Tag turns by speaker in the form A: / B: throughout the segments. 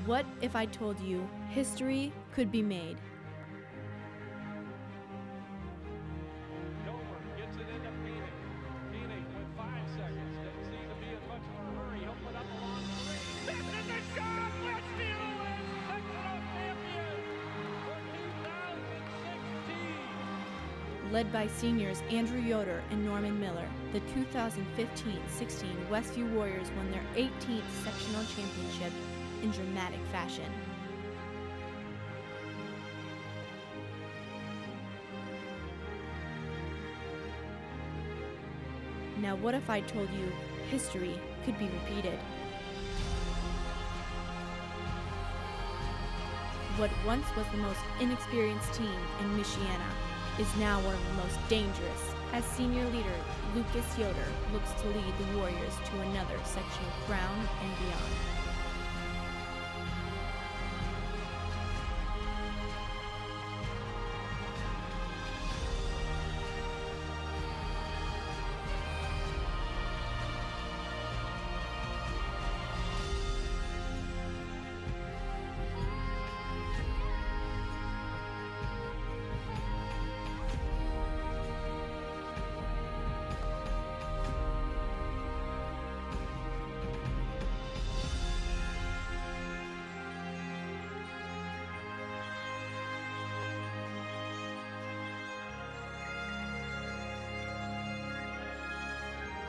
A: What if I told you history could be made?
B: Dover gets it into Phoenix. Phoenix with 5 seconds. Doesn't seem to be in much of a hurry. He'll put up a long three. This is the shot! Westfield is sectional champion for 2016.
A: Led by seniors Andrew Yoder and Norman Miller, the 2015-16 Westview Warriors won their 18th sectional championship in dramatic fashion. Now what if I told you history could be repeated? What once was the most inexperienced team in Michiana is now one of the most dangerous, as senior leader Lucas Yoder looks to lead the Warriors to another sectional crown and beyond.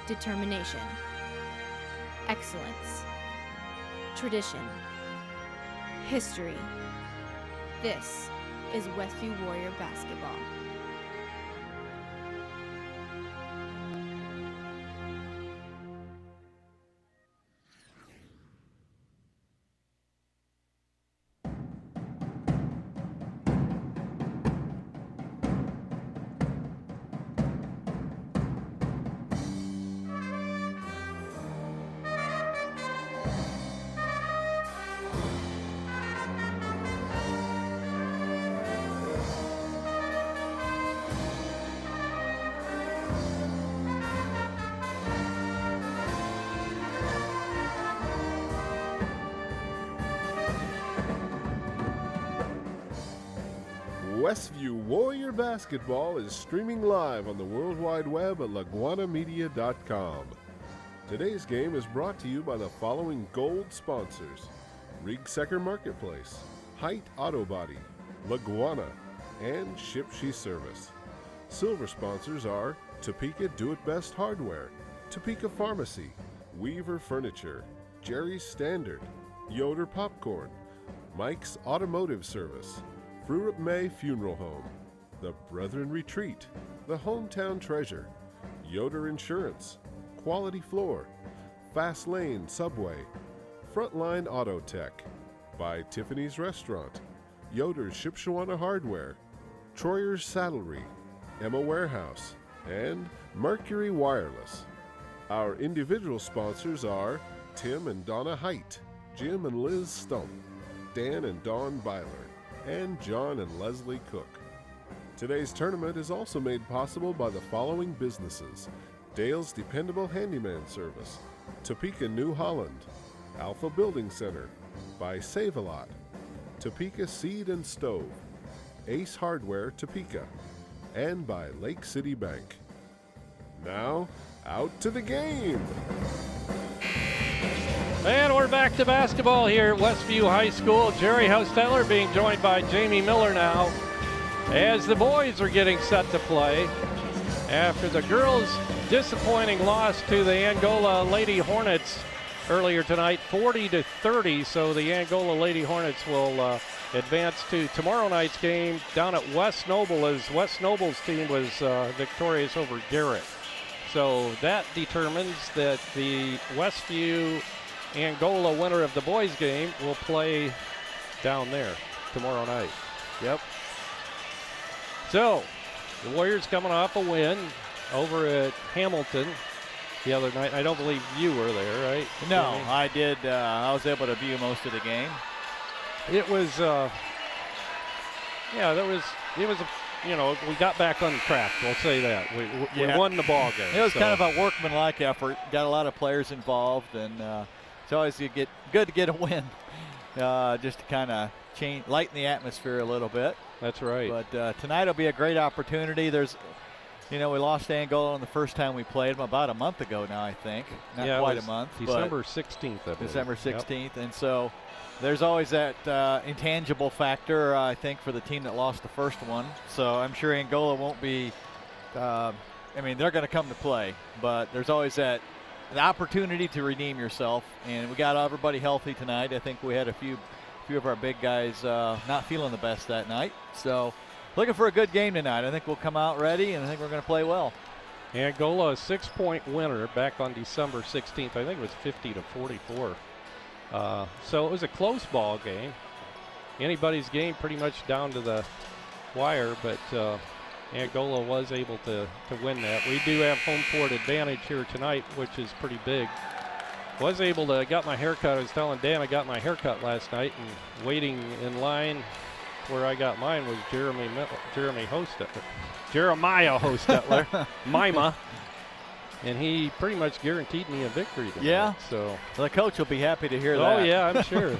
A: Determination, excellence, tradition, history. This is Westview Warrior basketball.
C: Westview Warrior Basketball is streaming live on the World Wide Web at laguanamedia.com. Today's game is brought to you by the following gold sponsors: Riegsecker Marketplace, Height Auto Body, Laguana, and Shipshe Service. Silver sponsors are Topeka Do-It-Best Hardware, Topeka Pharmacy, Weaver Furniture, Jerry's Standard, Yoder Popcorn, Mike's Automotive Service, Fruit May Funeral Home, the Brethren Retreat, the Hometown Treasure, Yoder Insurance, Quality Floor, Fast Lane Subway, Frontline Auto Tech, by Tiffany's Restaurant, Yoder's Shipshewana Hardware, Troyer's Saddlery, Emma Warehouse, and Mercury Wireless. Our individual sponsors are Tim and Donna Height, Jim and Liz Stump, Dan and Dawn Byler, and John and Leslie Cook. Today's tournament is also made possible by the following businesses: Dale's Dependable Handyman Service, Topeka New Holland, Alpha Building Center, by Save-A-Lot, Topeka Seed and Stove, Ace Hardware Topeka, and by Lake City Bank. Now, out to the game!
B: And we're back to basketball here at Westview High School. Jerry Hostetler being joined by Jamie Miller now as the boys are getting set to play after the girls' disappointing loss to the Angola Lady Hornets earlier tonight, 40-30. So the Angola Lady Hornets will advance to tomorrow night's game down at West Noble, as West Noble's team was victorious over Garrett. So that determines that the Westview Angola winner of the boys game will play down there tomorrow night. Yep. So the Warriors coming off a win over at Hamilton the other night. I don't believe you were there, right?
D: No, I did. I was able to view most of the game.
B: It was, we got back on track. We'll say that. We won the ball game.
D: It was kind of a workmanlike effort. Got a lot of players involved, and it's always good to get a win. just to kind of lighten the atmosphere a little bit.
B: That's right.
D: But tonight will be a great opportunity. We lost Angola on the first time we played them about a month ago now, I think. Not quite a month.
B: December 16th, I believe.
D: December 16th. Yep. And so there's always that intangible factor, I think, for the team that lost the first one. So I'm sure Angola won't be, they're going to come to play. But there's always the opportunity to redeem yourself. And we got everybody healthy tonight. I think we had a few of our big guys not feeling the best that night. So looking for a good game tonight. I think we'll come out ready, and I think we're going to play well.
B: Angola, a 6-point winner back on December 16th. I think it was 50-44. So it was a close ball game. Anybody's game pretty much down to the wire, but Angola was able to win that. We do have home court advantage here tonight, which is pretty big. Was able to, got my haircut. I was telling Dan I got my haircut last night, and waiting in line where I got mine was Jeremiah Hostetler, Mima, and he pretty much guaranteed me a victory tonight.
D: Yeah.
B: So
D: the coach will be happy to hear that.
B: Oh yeah, I'm sure.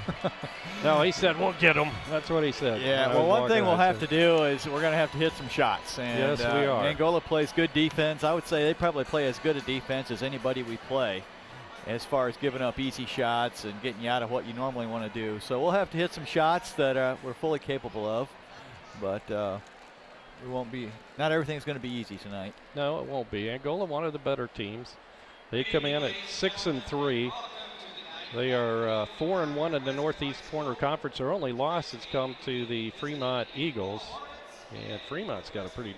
B: No, he said we'll get him. That's what he said.
D: Yeah. Well, one thing we'll have to do is we're going to have to hit some shots. And,
B: yes, we are.
D: Angola plays good defense. I would say they probably play as good a defense as anybody we play, as far as giving up easy shots and getting you out of what you normally want to do. So we'll have to hit some shots that we're fully capable of, but we won't be. Not everything's going to be easy tonight.
B: No, it won't be. Angola, one of the better teams. They come in at 6-3. They are 4-1 in the Northeast Corner Conference. Their only loss has come to the Fremont Eagles. And Fremont's got a pretty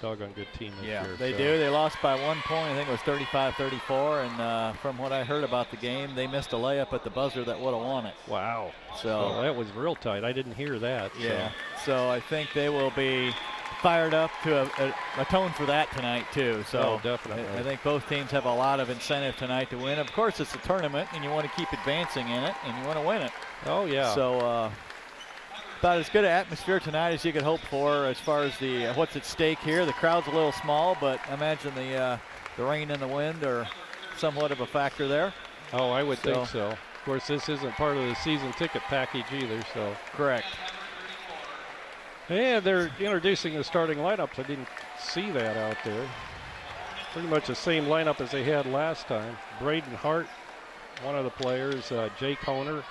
B: doggone good team this year.
D: Yeah, they do. They lost by 1 point. I think it was 35-34. And from what I heard about the game, they missed a layup at the buzzer that would have won it.
B: Wow.
D: So
B: that was real tight. I didn't hear that.
D: Yeah. So I think they will be fired up to atone for that tonight too. So
B: definitely.
D: I think both teams have a lot of incentive tonight to win. Of course, it's a tournament, and you want to keep advancing in it, and you want to win it.
B: Oh yeah.
D: So. About as good an atmosphere tonight as you could hope for as far as the what's at stake here. The crowd's a little small, but I imagine the rain and the wind are somewhat of a factor there.
B: Oh, I would think so. Of course, this isn't part of the season ticket package either, so.
D: Correct.
B: Yeah, they're introducing the starting lineups. I didn't see that out there. Pretty much the same lineup as they had last time. Braden Hart, one of the players, Jake Honer,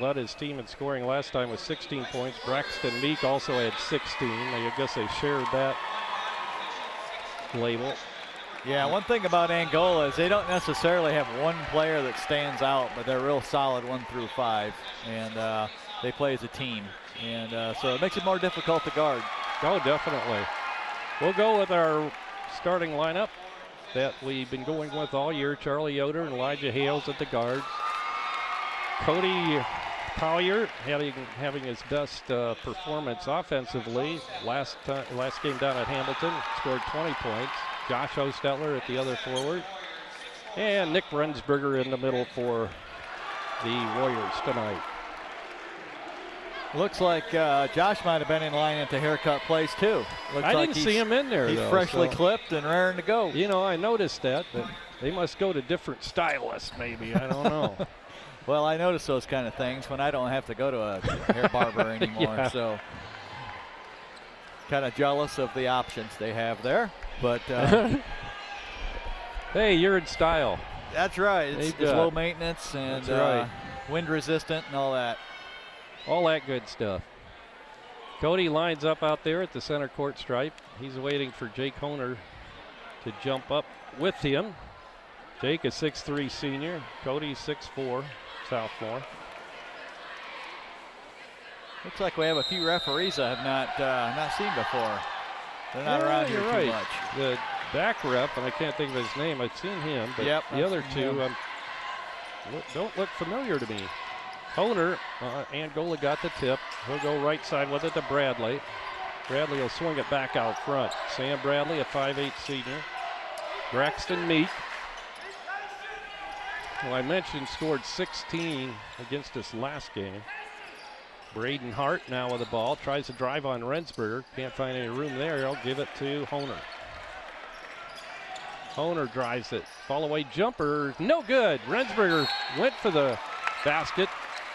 B: led his team in scoring last time with 16 points. Braxton Meek also had 16. I guess they shared that label.
D: Yeah, one thing about Angola is they don't necessarily have one player that stands out, but they're real solid 1 through 5, and they play as a team. And so it makes it more difficult to guard.
B: Oh, definitely. We'll go with our starting lineup that we've been going with all year. Charlie Yoder and Elijah Hales at the guards. Cody Collier having his best performance offensively. Last game down at Hamilton, scored 20 points. Josh Hostetler at the other forward. And Nick Rensberger in the middle for the Warriors tonight.
D: Looks like Josh might have been in line at the haircut place too.
B: I didn't see him in there.
D: He's freshly clipped and raring to go.
B: You know, I noticed that, but they must go to different stylists maybe. I don't know.
D: Well, I notice those kind of things when I don't have to go to a hair barber anymore.
B: Yeah.
D: So kind of jealous of the options they have there. But
B: hey, you're in style.
D: That's right. It's low maintenance and wind resistant and all that.
B: All that good stuff. Cody lines up out there at the center court stripe. He's waiting for Jake Honer to jump up with him. Jake is 6'3" senior. Cody's 6'4", sophomore.
D: Looks like we have a few referees I have not seen before. They're not around here too much.
B: The back ref, and I can't think of his name. I've seen him, but the other two don't look familiar to me. Honer, Angola got the tip. He'll go right side with it to Bradley. Bradley will swing it back out front. Sam Bradley, a 5'8" senior. Braxton Meek, who I mentioned scored 16 against us last game. Braden Hart now with the ball. Tries to drive on Rensberger. Can't find any room there. He'll give it to Honer. Honer drives it. Fall away jumper. No good. Rensberger went for the basket.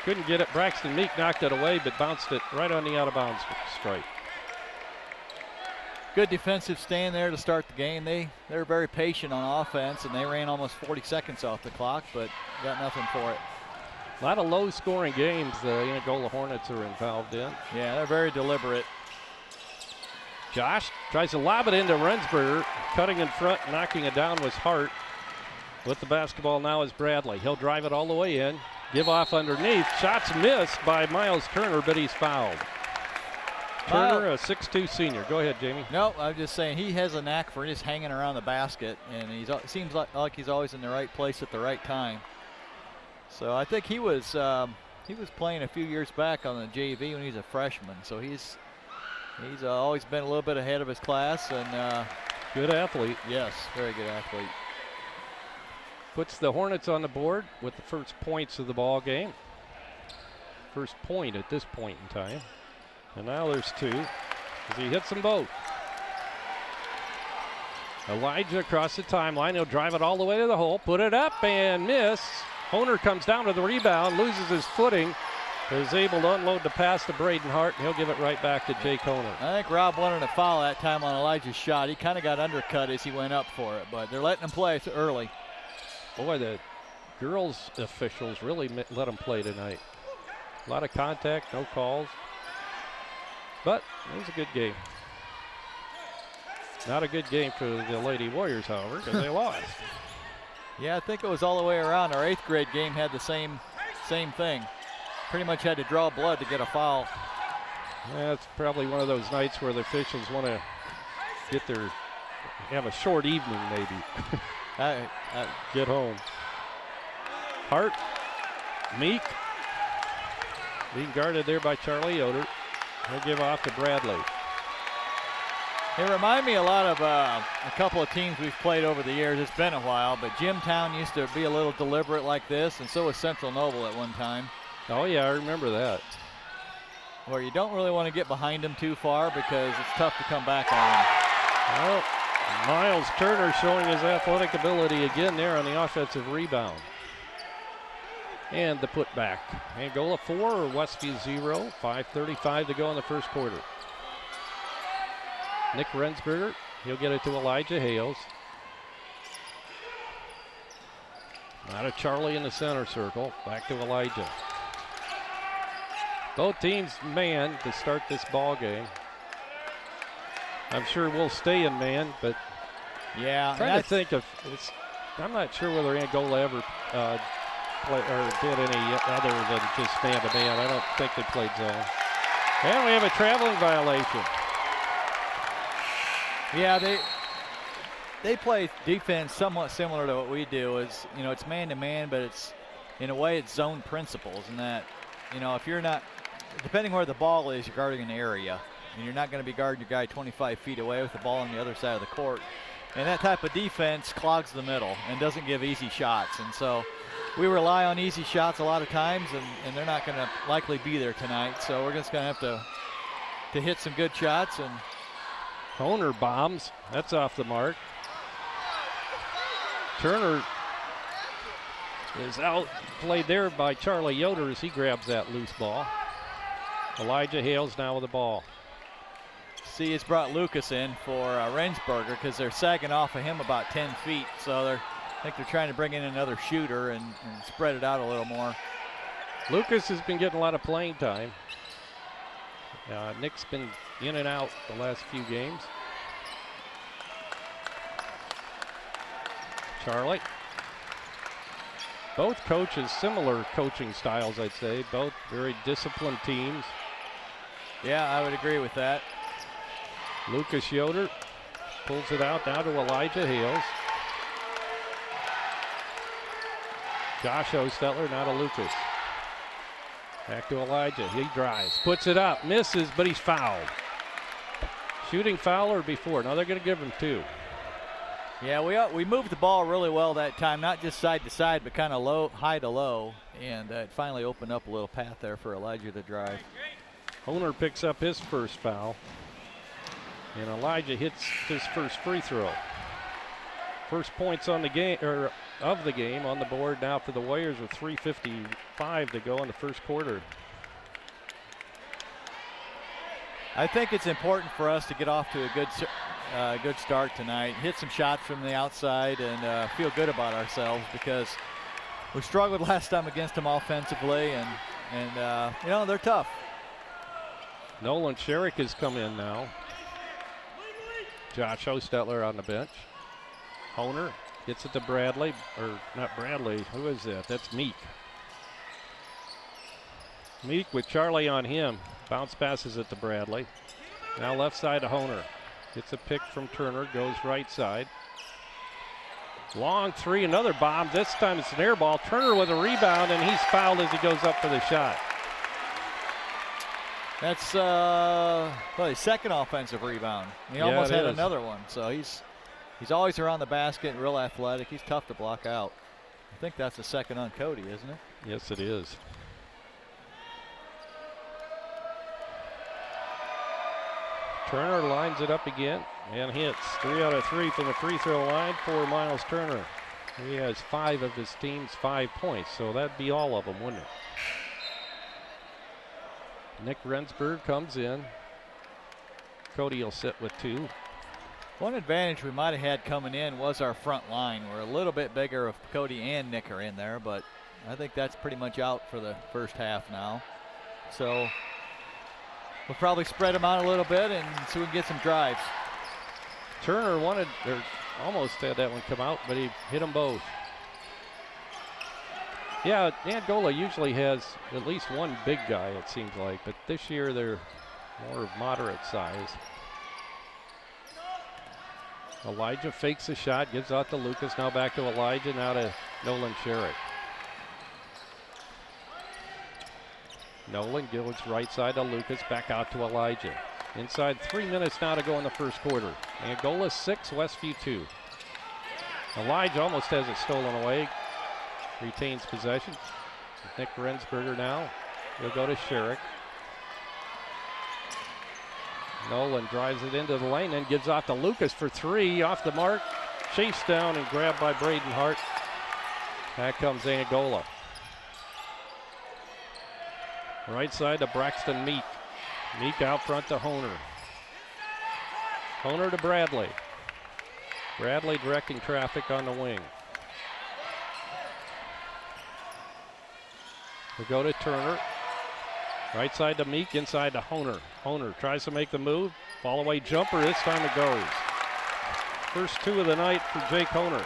B: Couldn't get it. Braxton Meek knocked it away, but bounced it right on the out-of-bounds stripe.
D: Good defensive stand there to start the game. They're very patient on offense, and they ran almost 40 seconds off the clock, but got nothing for it.
B: A lot of low-scoring games the Angola Hornets are involved in.
D: Yeah, they're very deliberate.
B: Josh tries to lob it into Rensberger. Cutting in front, knocking it down was Hart. With the basketball now is Bradley. He'll drive it all the way in. Give off underneath. Shots missed by Miles Turner, but he's fouled. Turner, a 6'2 senior. Go ahead, Jamie.
D: No, I'm just saying he has a knack for just hanging around the basket, and he seems like he's always in the right place at the right time. So I think he was playing a few years back on the JV when he was a freshman. So he's always been a little bit ahead of his class, and
B: good athlete.
D: Yes, very good athlete.
B: Puts the Hornets on the board with the first points of the ball game. First point at this point in time. And now there's two as he hits them both. Elijah across the timeline. He'll drive it all the way to the hole. Put it up and miss. Honer comes down to the rebound, loses his footing. Is able to unload the pass to Braden Hart, and he'll give it right back to Jake Honer.
D: I think Rob wanted a foul that time on Elijah's shot. He kind of got undercut as he went up for it, but they're letting him play early.
B: Boy, the girls officials really let him play tonight. A lot of contact, no calls. But it was a good game. Not a good game for the Lady Warriors, however, because they lost.
D: Yeah, I think it was all the way around. Our 8th grade game had the same thing. Pretty much had to draw blood to get a foul.
B: Yeah, it's probably one of those nights where the officials want to have a short evening maybe. Get home. Hart, Meek, being guarded there by Charlie Yoder. He'll give off to Bradley.
D: They remind me a lot of a couple of teams we've played over the years. It's been a while, but Jimtown used to be a little deliberate like this, and so was Central Noble at one time.
B: Oh yeah, I remember that.
D: Where you don't really want to get behind them too far because it's tough to come back on them.
B: Well, Miles Turner showing his athletic ability again there on the offensive rebound. And the putback. Angola 4 or Westview 0. 5:35 to go in the first quarter. Nick Rensberger, he'll get it to Elijah Hales. Out of Charlie in the center circle. Back to Elijah. Both teams man to start this ball game. I'm sure we'll stay in man, but
D: yeah,
B: trying to think of I'm not sure whether Angola ever play or did any other than just man to man. I don't think they played zone. And we have a traveling violation.
D: Yeah, they play defense somewhat similar to what we do. Is it's man to man, but it's in a way it's zone principles, and that if you're not, depending where the ball is, you're guarding an area, and you're not going to be guarding your guy 25 feet away with the ball on the other side of the court. And that type of defense clogs the middle and doesn't give easy shots. And so we rely on easy shots a lot of times, and they're not going to likely be there tonight. So we're just going to have to hit some good shots. And
B: Honer bombs. That's off the mark. Turner is outplayed there by Charlie Yoder as he grabs that loose ball. Elijah Hales now with the ball.
D: See, it's brought Lucas in for Rensberger because they're sagging off of him about 10 feet. So I think they're trying to bring in another shooter and spread it out a little more.
B: Lucas has been getting a lot of playing time. Nick's been in and out the last few games. Charlie. Both coaches, similar coaching styles, I'd say. Both very disciplined teams.
D: Yeah, I would agree with that.
B: Lucas Yoder pulls it out now to Elijah Hales. Josh Ostetler now to Lucas. Back to Elijah. He drives, puts it up, misses, but he's fouled. Shooting foul or before. Now they're going to give him 2.
D: Yeah, we moved the ball really well that time, not just side to side, but kind of low, high to low, and it finally opened up a little path there for Elijah to drive.
B: Honer picks up his first foul, and Elijah hits his first free throw. First points on the game, or of the game on the board now for the Warriors with 3:55 to go in the first quarter.
D: I think it's important for us to get off to a good start tonight, hit some shots from the outside, and feel good about ourselves, because we struggled last time against them offensively, and you know, they're tough.
B: Nolan Sherrick has come in now. Josh Hostetler on the bench. Honer gets it to Bradley, or not Bradley, who is that? That's Meek. Meek with Charlie on him. Bounce passes it to Bradley. Now left side to Honer. Gets a pick from Turner, goes right side. Long three, another bomb. This time it's an air ball. Turner with a rebound, and he's fouled as he goes up for the shot.
D: That's well, his second offensive rebound. He almost had another one. So he's always around the basket, real athletic. He's tough to block out. I think that's the second on Cody, isn't it?
B: Yes, it is. Turner lines it up again and hits. 3 out of 3 from the free throw line for Miles Turner. He has 5 of his team's 5 points, so that'd be all of them, wouldn't it? Nick Rensburg comes in. Cody will sit with 2.
D: One advantage we might have had coming in was our front line. We're a little bit bigger if Cody and Nick are in there, but I think that's pretty much out for the first half now. So we'll probably spread them out a little bit and so we can get some drives.
B: Turner wanted, or almost had that one come out, but he hit them both. Yeah, Angola usually has at least one big guy, it seems like, but this year they're more moderate size. Elijah fakes a shot, gives out to Lucas, now back to Elijah, now to Nolan Sherrick. Nolan goes right side to Lucas, back out to Elijah. Inside 3 minutes now to go in the first quarter. Angola 6, Westview 2. Elijah almost has it stolen away. Retains possession. Nick Rensberger now. He'll go to Sherrick. Nolan drives it into the lane and gives off to Lucas for 3. Off the mark. Chased down and grabbed by Braden Hart. Back comes Angola. Right side to Braxton Meek. Meek out front to Honer. Honer to Bradley. Bradley directing traffic on the wing. We go to Turner. Right side to Meek, inside to Honer. Honer tries to make the move. Fall away jumper, this time it goes. First 2 of the night for Jake Honer.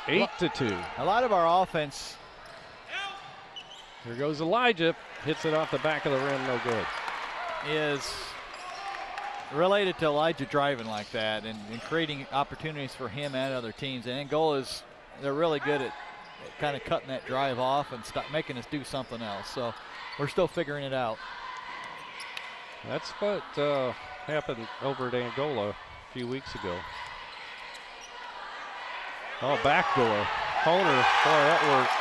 B: 8-2.
D: A lot of our offense.
B: Here goes Elijah. Hits it off the back of the rim, no good.
D: Is related to Elijah driving like that and creating opportunities for him and other teams. And Angola's, they're really good at kind of cutting that drive off and making us do something else. So we're still figuring it out.
B: That's what happened over at Angola a few weeks ago. Oh, backdoor. Honer, boy, that worked.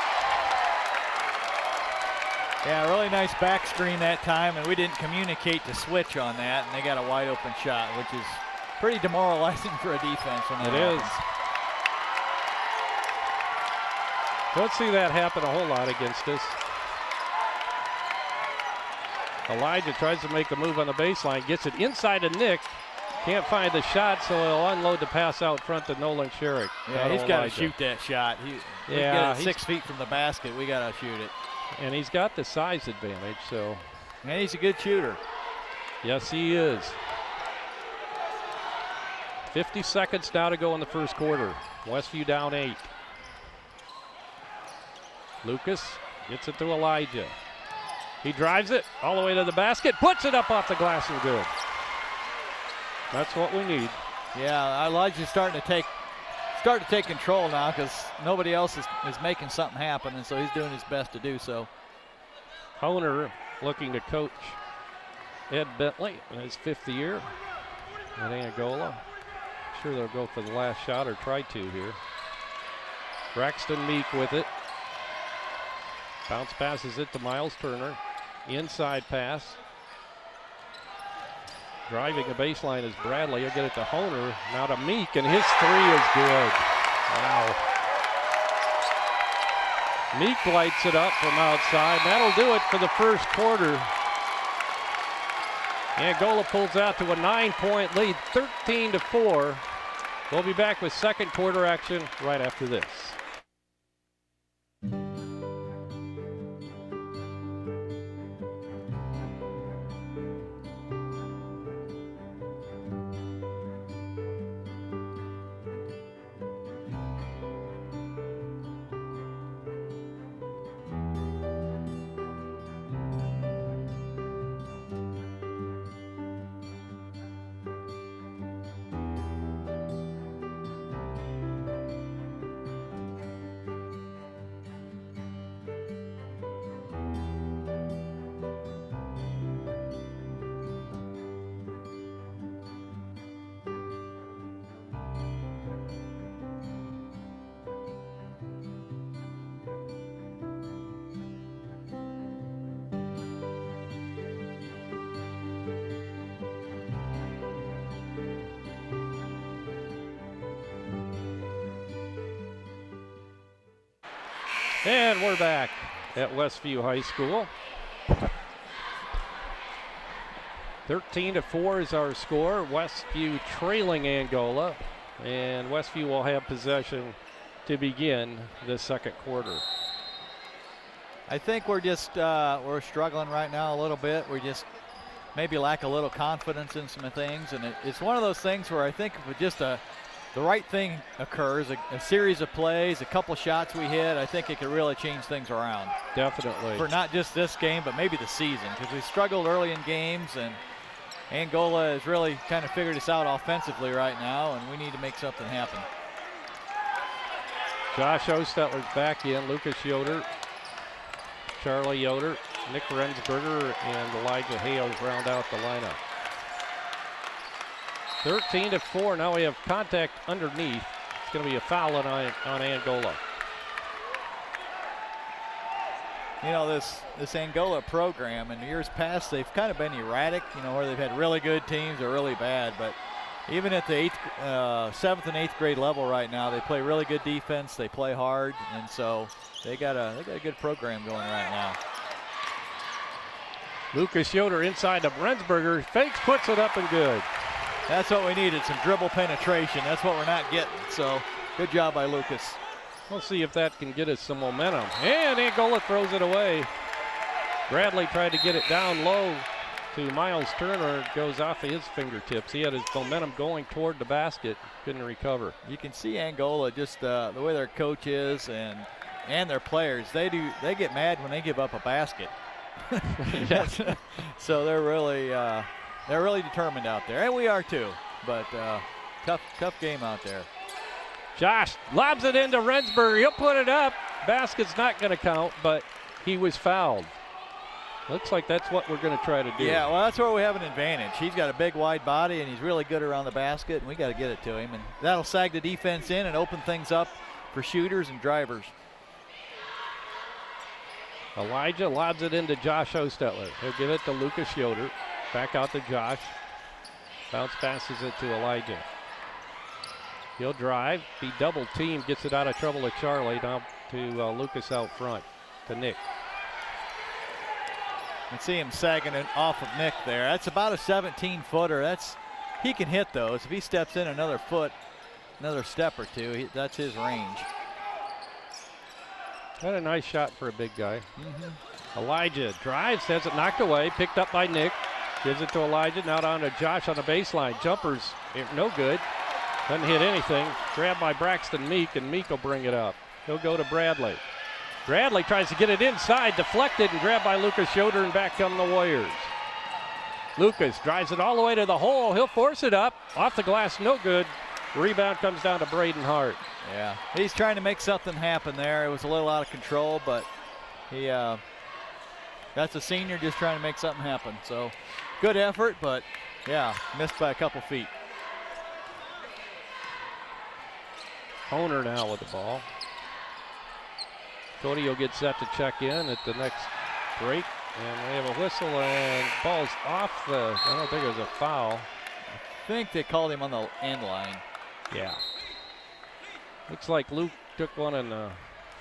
D: Yeah, really nice back screen that time, and we didn't communicate to switch on that, and they got a wide open shot, which is pretty demoralizing for a defense. When
B: it is. Don't see that happen a whole lot against us. Elijah tries to make the move on the baseline, gets it inside to Nick. Can't find the shot, so he'll unload the pass out front to Nolan Sherrick.
D: Yeah, he's got to shoot that shot. He's got it 6 feet from the basket. We got to shoot it.
B: And he's got the size advantage, so.
D: And he's a good shooter.
B: Yes, he is. 50 seconds now to go in the first quarter. Westview down 8. Lucas gets it to Elijah. He drives it all the way to the basket, puts it up off the glass and good. That's what we need.
D: Yeah, Elijah's starting to take control now because nobody else is making something happen, and so he's doing his best to do so.
B: Honer looking to coach Ed Bentley in his 5th year at Angola. Sure they'll go for the last shot or try to here. Braxton Meek with it. Bounce passes it to Miles Turner. Inside pass. Driving the baseline is Bradley. He'll get it to Honer. Now to Meek, and his three is good. Wow. Meek lights it up from outside. That'll do it for the first quarter. Angola pulls out to a 9-point lead, 13-4. We'll be back with second quarter action right after this. And we're back at Westview High School. 13-4 is our score. Westview trailing Angola, and Westview will have possession to begin the second quarter.
D: I think we're just we're struggling right now a little bit. We just maybe lack a little confidence in some things, and it's one of those things where I think if just the right thing occurs, a series of plays, a couple shots we hit, I think it could really change things around.
B: Definitely.
D: For not just this game, but maybe the season, because we struggled early in games, and Angola has really kind of figured us out offensively right now, and we need to make something happen.
B: Josh Ostetler's back in, Lucas Yoder, Charlie Yoder, Nick Rensberger, and Elijah Hales round out the lineup. 13-4, now we have contact underneath. It's going to be a foul on Angola.
D: You know, this Angola program in years past, they've kind of been erratic, you know, where they've had really good teams or really bad, but even at the 7th and 8th grade level right now, they play really good defense, they play hard, and so they got a good program going right now.
B: Lucas Yoder inside to Rensberger, fakes, puts it up and good.
D: That's what we needed, some dribble penetration. That's what we're not getting, so good job by Lucas.
B: We'll see if that can get us some momentum. And Angola throws it away. Bradley tried to get it down low to Miles Turner. It goes off of his fingertips. He had his momentum going toward the basket, couldn't recover.
D: You can see Angola, just the way their coach is and their players, they get mad when they give up a basket. So they're really determined out there, and we are too, but tough game out there.
B: Josh lobs it into Rensberger. He'll put it up. Basket's not going to count, but he was fouled. Looks like that's what we're going to try to do.
D: Yeah, well, that's where we have an advantage. He's got a big, wide body, and he's really good around the basket, and we got to get it to him, and that'll sag the defense in and open things up for shooters and drivers.
B: Elijah lobs it into Josh Ostetler. He'll give it to Lucas Yoder. Back out to Josh. Bounce passes it to Elijah. He'll drive, be double teamed, gets it out of trouble to Charlie. Now to Lucas out front, to Nick.
D: You can see him sagging it off of Nick there. That's about a 17-footer. He can hit those. If he steps in another foot, another step or two, that's his range.
B: Got a nice shot for a big guy. Elijah drives, has it knocked away, picked up by Nick. Gives it to Elijah, now down to Josh on the baseline. Jumpers, no good. Doesn't hit anything. Grabbed by Braxton Meek, and Meek will bring it up. He'll go to Bradley. Bradley tries to get it inside, deflected, and grabbed by Lucas Yoder, and back come the Warriors. Lucas drives it all the way to the hole. He'll force it up. Off the glass, no good. Rebound comes down to Braden Hart.
D: Yeah, he's trying to make something happen there. It was a little out of control, but that's a senior just trying to make something happen. So good effort, but yeah, missed by a couple feet.
B: Honer now with the ball. Cody will get set to check in at the next break. And we have a whistle and ball's off the, I don't think it was a foul.
D: I think they called him on the end line.
B: Yeah. Looks like Luke took one in the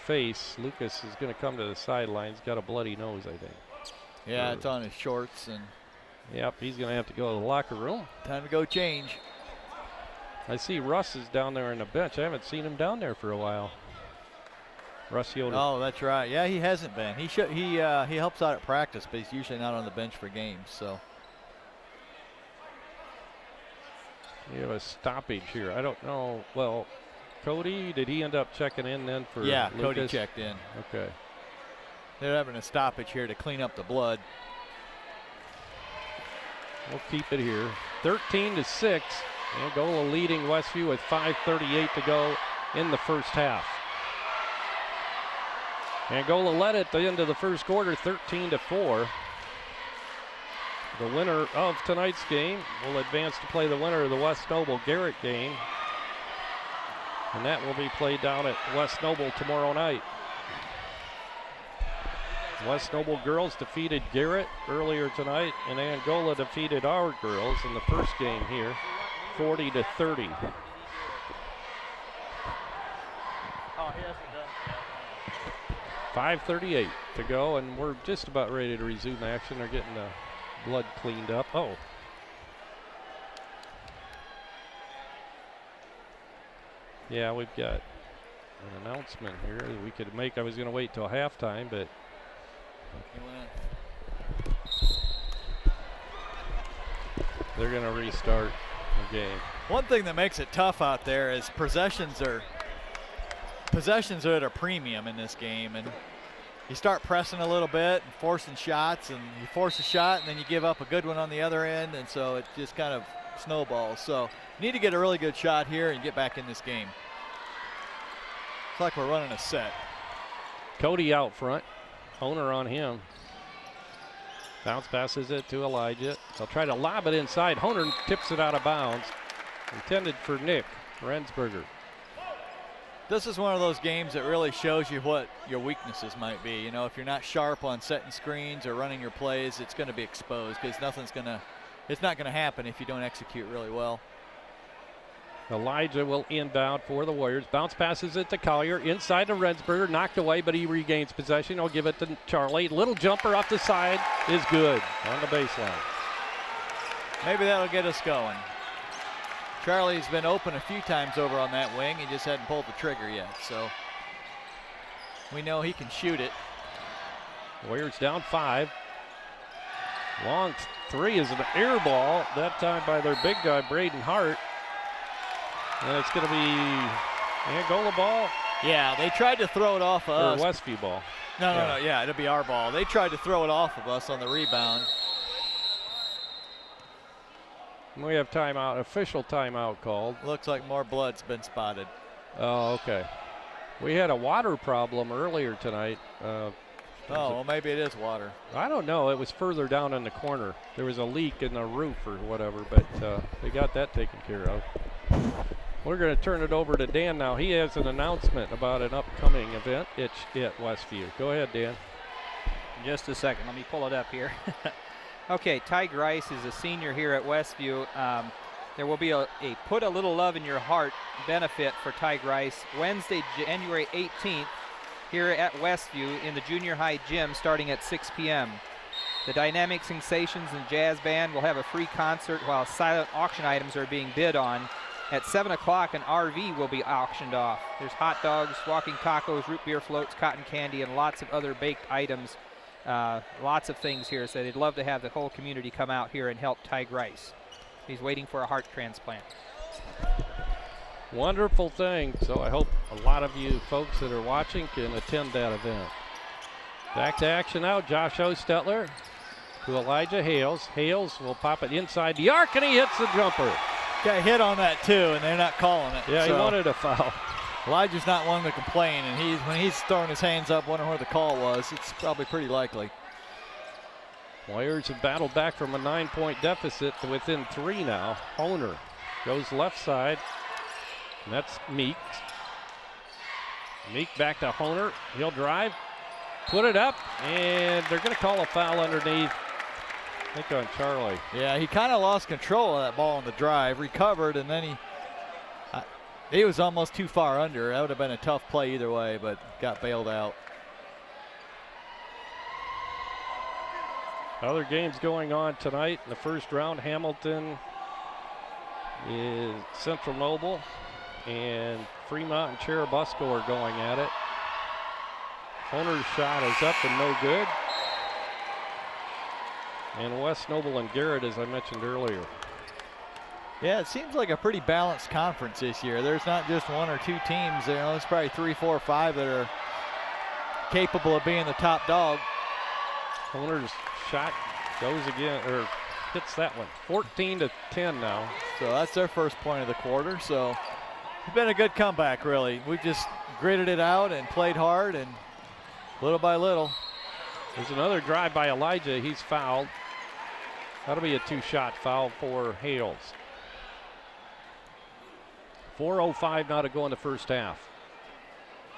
B: face. Lucas is going to come to the sidelines. Got a bloody nose, I think.
D: Yeah, it's on his shorts. And
B: yep, he's going to have to go to the locker room.
D: Time to go change.
B: I see Russ is down there on the bench. I haven't seen him down there for a while. Russ Yoder.
D: Oh, that's right. Yeah, he hasn't been. He helps out at practice, but he's usually not on the bench for games. So
B: we have a stoppage here. I don't know. Well, Cody, did he end up checking in then for
D: yeah,
B: Lucas?
D: Cody checked in.
B: Okay.
D: They're having a stoppage here to clean up the blood.
B: We'll keep it here. 13-6. Angola leading Westview with 5:38 to go in the first half. Angola led at the end of the first quarter, 13-4. The winner of tonight's game will advance to play the winner of the West Noble Garrett game. And that will be played down at West Noble tomorrow night. West Noble girls defeated Garrett earlier tonight, and Angola defeated our girls in the first game here, 40-30. 5:38 to go, and we're just about ready to resume action. They're getting the blood cleaned up. Oh. Yeah, we've got an announcement here that we could make. I was going to wait till halftime, but they're going to restart the game.
D: One thing that makes it tough out there is possessions are at a premium in this game, and you start pressing a little bit and forcing shots, and you force a shot and then you give up a good one on the other end, and so it just kind of snowballs. So you need to get a really good shot here and get back in this game. It's like we're running a set.
B: Cody out front. Honer on him. Bounce passes it to Elijah. They'll try to lob it inside. Honer tips it out of bounds. Intended for Nick Rensberger.
D: This is one of those games that really shows you what your weaknesses might be. You know, if you're not sharp on setting screens or running your plays, it's going to be exposed because it's not going to happen if you don't execute really well.
B: Elijah will inbound for the Warriors. Bounce passes it to Collier. Inside to Rensberger. Knocked away, but he regains possession. He'll give it to Charlie. Little jumper off the side is good on the baseline.
D: Maybe that'll get us going. Charlie's been open a few times over on that wing. He just hadn't pulled the trigger yet, so we know he can shoot it.
B: Warriors down 5. Long three is an air ball, that time by their big guy, Braden Hart. And it's going to be Angola ball.
D: Yeah, they tried to throw it off of us.
B: Or Westview ball.
D: No, yeah, it'll be our ball. They tried to throw it off of us on the rebound.
B: We have timeout, official timeout called.
D: Looks like more blood's been spotted.
B: Oh, okay. We had a water problem earlier tonight.
D: Well, maybe it is water.
B: I don't know. It was further down in the corner. There was a leak in the roof or whatever, but they got that taken care of. We're going to turn it over to Dan now. He has an announcement about an upcoming event at Westview. Go ahead, Dan.
E: Just a second. Let me pull it up here. Okay, Ty Grice is a senior here at Westview. There will be a Put a Little Love in Your Heart benefit for Ty Grice Wednesday, January 18th here at Westview in the junior high gym starting at 6 p.m. The Dynamic Sensations and Jazz Band will have a free concert while silent auction items are being bid on. At 7 o'clock, an RV will be auctioned off. There's hot dogs, walking tacos, root beer floats, cotton candy, and lots of other baked items. Lots of things here, so they'd love to have the whole community come out here and help Ty Grice. He's waiting for a heart transplant.
B: Wonderful thing. So I hope a lot of you folks that are watching can attend that event. Back to action now. Josh Ostetler to Elijah Hales. Hales will pop it inside the arc, and he hits the jumper.
D: Got hit on that too, and they're not calling it.
B: Yeah, so he wanted a foul.
D: Elijah's not one to complain, and when he's throwing his hands up, wondering where the call was, it's probably pretty likely.
B: Warriors have battled back from a 9-point deficit to within 3 now. Honer goes left side, and that's Meek. Meek back to Honer. He'll drive, Put it up, and they're going to call a foul underneath. I think on Charlie.
D: Yeah, he kind of lost control of that ball on the drive, recovered, and then he was almost too far under. That would have been a tough play either way, but got bailed out.
B: Other games going on tonight in the first round. Hamilton is Central Noble, and Fremont and Cherubusco are going at it. Honer's shot is up and no good. And West Noble and Garrett, as I mentioned earlier.
D: Yeah, it seems like a pretty balanced conference this year. There's not just one or two teams. There's probably 3, 4, 5 that are capable of being the top dog.
B: Honer's shot goes again, or hits that one. 14-10 now.
D: So that's their first point of the quarter. So it's been a good comeback, really. We just gritted it out and played hard, and little by little.
B: There's another drive by Elijah. He's fouled. That'll be a 2-shot foul for Hales. 4:05 now to go in the first half.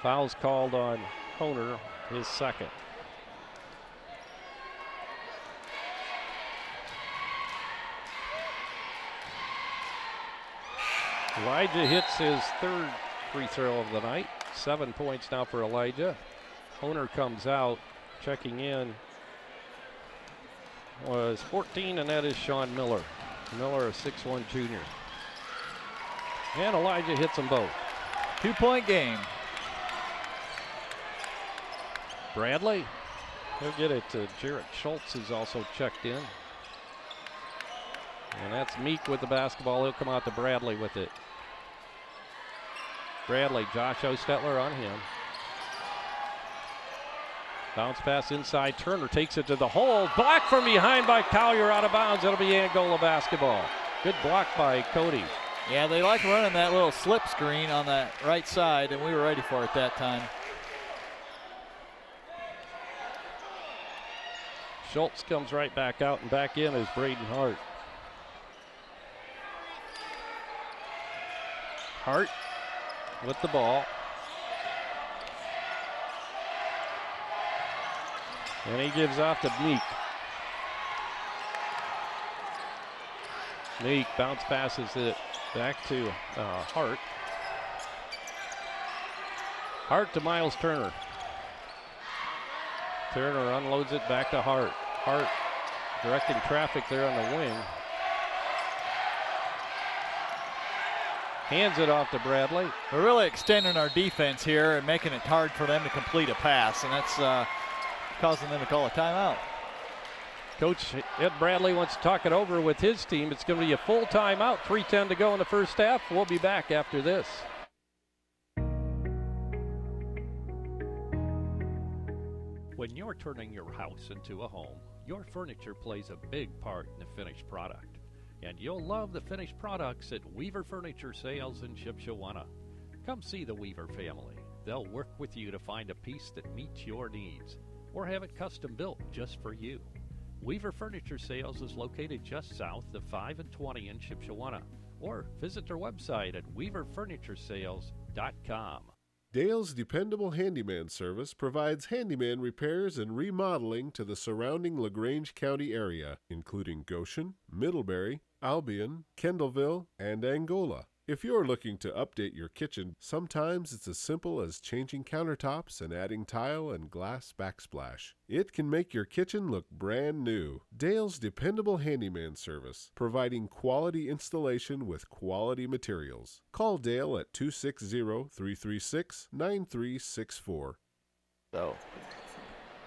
B: Foul's called on Honer, his second. Elijah hits his third free throw of the night. 7 points now for Elijah. Honer comes out, checking in was 14, and that is Sean Miller. Miller, a 6'1" junior. And Elijah hits them both.
D: 2-point game.
B: Bradley, he'll get it to Jarrett Schultz, who's also checked in. And that's Meek with the basketball. He'll come out to Bradley with it. Bradley, Josh Ostetler on him. Bounce pass inside. Turner takes it to the hole. Blocked from behind by Collier, out of bounds. That'll be Angola basketball. Good block by Cody.
D: Yeah, they like running that little slip screen on that right side, and we were ready for it that time.
B: Schultz comes right back out, and back in is Braden Hart. Hart with the ball. And he gives off to Meek. Meek bounce passes it back to Hart. Hart to Miles Turner. Turner unloads it back to Hart. Hart directing traffic there on the wing. Hands it off to Bradley.
D: We're really extending our defense here and making it hard for them to complete a pass, and that's causing them to call a timeout.
B: Coach Ed Bradley wants to talk it over with his team. It's going to be a full timeout. 3:10 to go in the first half. We'll be back after this. When you're turning your house into a home, your furniture plays a big part in the finished product. And you'll love the finished products at Weaver Furniture Sales in Shipshewana. Come see the Weaver family. They'll work with you to find a piece that meets your needs, or have it custom built just for you. Weaver Furniture Sales is located just south of 5 and 20 in Shipshewana, or visit their website at weaverfurnituresales.com.
C: Dale's Dependable Handyman Service provides handyman repairs and remodeling to the surrounding LaGrange County area, including Goshen, Middlebury, Albion, Kendallville, and Angola. If you're looking to update your kitchen, sometimes it's as simple as changing countertops and adding tile and glass backsplash. It can make your kitchen look brand new. Dale's Dependable Handyman Service, providing quality installation with quality materials. Call Dale at 260-336-9364.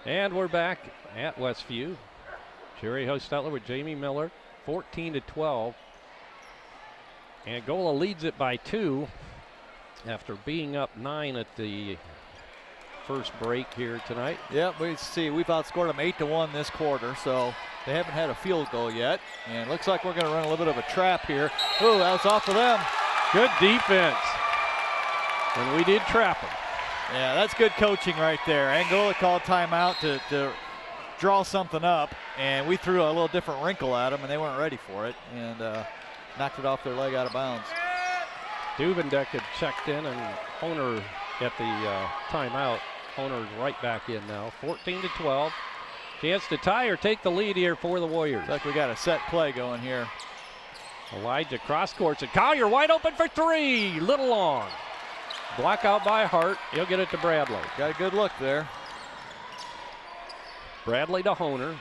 B: And we're back at Westview. Jerry Hostetler with Jamie Miller, 14-12. Angola leads it by 2 after being up 9 at the first break here tonight.
D: Yep, we've outscored them 8-1 this quarter, so they haven't had a field goal yet. And it looks like we're going to run a little bit of a trap here. Ooh, that was off of them.
B: Good defense. And we did trap them.
D: Yeah, that's good coaching right there. Angola called timeout to draw something up, and we threw a little different wrinkle at them, and they weren't ready for it. And knocked it off their leg out of bounds.
B: Dubendek had checked in, and Honer at the timeout. Honer's right back in now. 14-12. Chance to tie or take the lead here for the Warriors.
D: Looks like we got a set play going here.
B: Elijah cross courts and Collier wide open for three. Little long. Block out by Hart. He'll get it to Bradley.
D: Got a good look there.
B: Bradley to Honer.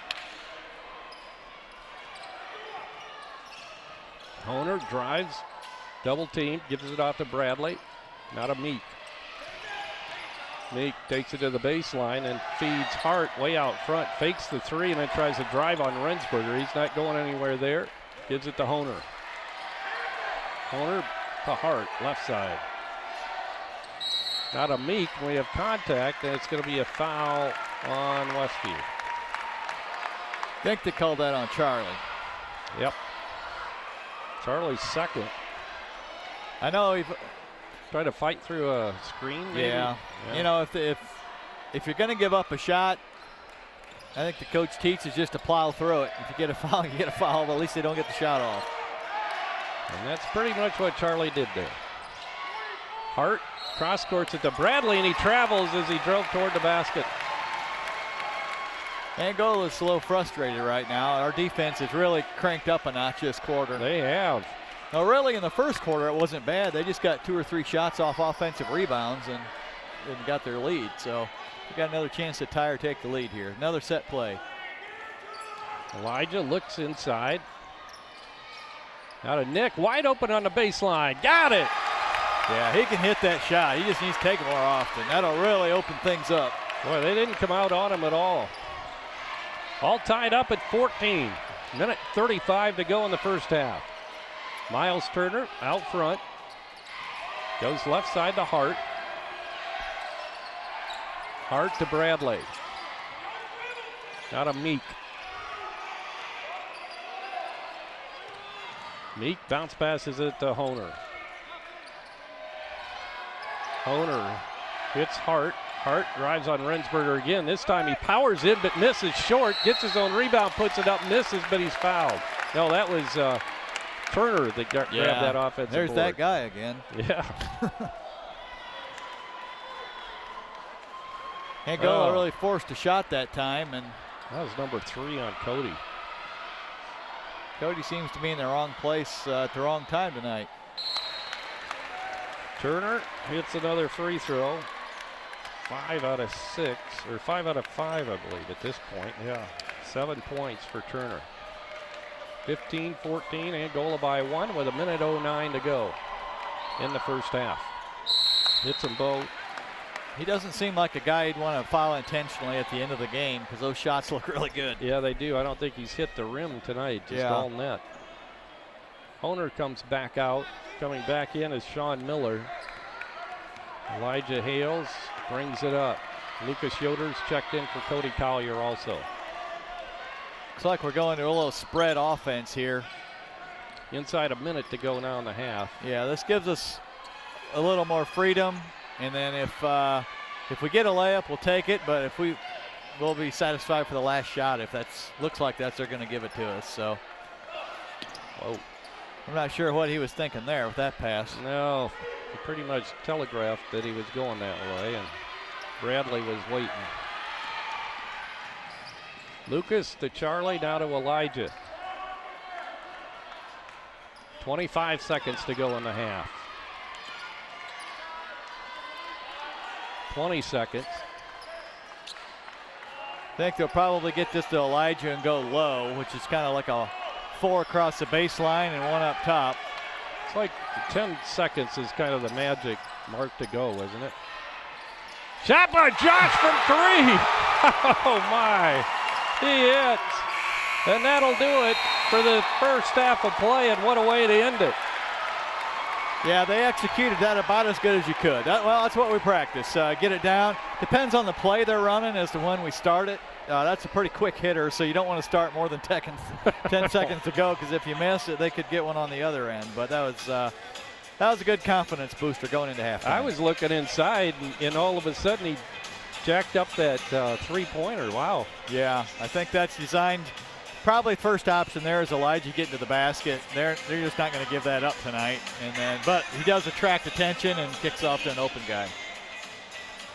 B: Honer drives, double team, gives it off to Bradley. Now to Meek. Meek takes it to the baseline and feeds Hart way out front. Fakes the three and then tries to drive on Rensberger. He's not going anywhere there. Gives it to Honer. Honer to Hart, left side. Now to Meek. We have contact, and it's going to be a foul on Westview.
D: I think they called that on Charlie.
B: Yep. Charlie's second.
D: I know
B: Try to fight through a screen, maybe?
D: Yeah. You know, if you're going to give up a shot, I think the coach teaches just to plow through it. If you get a foul, you get a foul, but at least they don't get the shot off.
B: And that's pretty much what Charlie did there. Hart cross courts it to Bradley, and he travels as he drove toward the basket.
D: Angola is a little frustrated right now. Our defense is really cranked up a notch this quarter.
B: They have.
D: Now, really, in the first quarter, it wasn't bad. They just got 2 or 3 shots off offensive rebounds and got their lead. So we got another chance to tie or take the lead here. Another set play.
B: Elijah looks inside. Now to Nick, wide open on the baseline. Got it.
D: Yeah, he can hit that shot. He just needs to take it more often. That'll really open things up.
B: Boy, they didn't come out on him at all. All tied up at 14. Minute 35 to go in the first half. Miles Turner out front. Goes left side to Hart. Hart to Bradley. Now to Meek. Meek bounce passes it to Honer. Honer hits Hart. Hart drives on Rensberger again. This time he powers in but misses short. Gets his own rebound, puts it up, misses, but he's fouled. No, that was Turner that grabbed that offensive
D: There's
B: board.
D: that guy again.
B: Yeah.
D: Angola really forced a shot that time, and
B: that was number 3 on Cody.
D: Cody seems to be in the wrong place at the wrong time tonight.
B: Turner hits another free throw. 5 out of 6, or 5 out of 5, I believe, at this point. Yeah, 7 points for Turner. 15-14, Angola by 1 with 1:09 to go in the first half. Hits them both.
D: He doesn't seem like a guy you'd want to foul intentionally at the end of the game because those shots look really good.
B: Yeah, they do. I don't think he's hit the rim tonight, just all net. Honer comes back out. Coming back in is Sean Miller. Elijah Hales brings it up. Lucas Yoder's checked in for Cody Collier also.
D: Looks like we're going to a little spread offense here.
B: Inside a minute to go now in the half.
D: Yeah, this gives us a little more freedom. And then if we get a layup, we'll take it. But if we'll be satisfied for the last shot if that's looks like they're going to give it to us. So,
B: whoa.
D: I'm not sure what he was thinking there with that pass.
B: No, he pretty much telegraphed that he was going that way, and Bradley was waiting. Lucas to Charlie, now to Elijah. 25 seconds to go in the half. 20 seconds.
D: I think they'll probably get this to Elijah and go low, which is kind of like a 4 across the baseline and 1 up top.
B: It's like 10 seconds is kind of the magic mark to go, isn't it? Shot by Josh from 3. Oh my, he hits. And that'll do it for the first half of play, and what a way to end it.
D: Yeah, they executed that about as good as you could. Well, that's what we practice. Get it down. Depends on the play they're running as to when we start it. That's a pretty quick hitter, so you don't want to start more than 10 seconds to go, because if you miss it, they could get one on the other end. But that was a good confidence booster going into halftime.
B: I was looking inside, and all of a sudden he jacked up that three-pointer. Wow.
D: Yeah, I think that's designed. Probably first option there is Elijah getting to the basket. They're just not going to give that up tonight. But he does attract attention and kicks off to an open guy.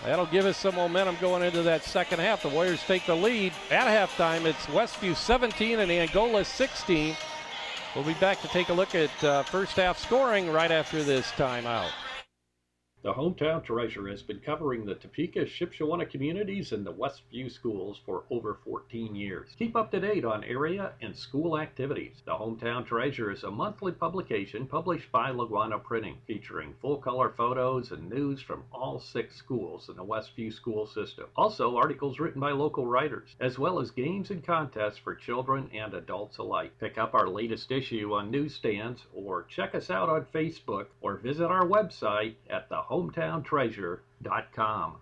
B: That'll give us some momentum going into that second half. The Warriors take the lead. At halftime, it's Westview 17 and Angola 16. We'll be back to take a look at first half scoring right after this timeout.
F: The Hometown Treasure has been covering the Topeka, Shipshewana communities and the Westview schools for over 14 years. Keep up to date on area and school activities. The Hometown Treasure is a monthly publication published by Laguana Printing, featuring full-color photos and news from all 6 schools in the Westview school system. Also, articles written by local writers, as well as games and contests for children and adults alike. Pick up our latest issue on newsstands or check us out on Facebook or visit our website at thehometowntreasure.com.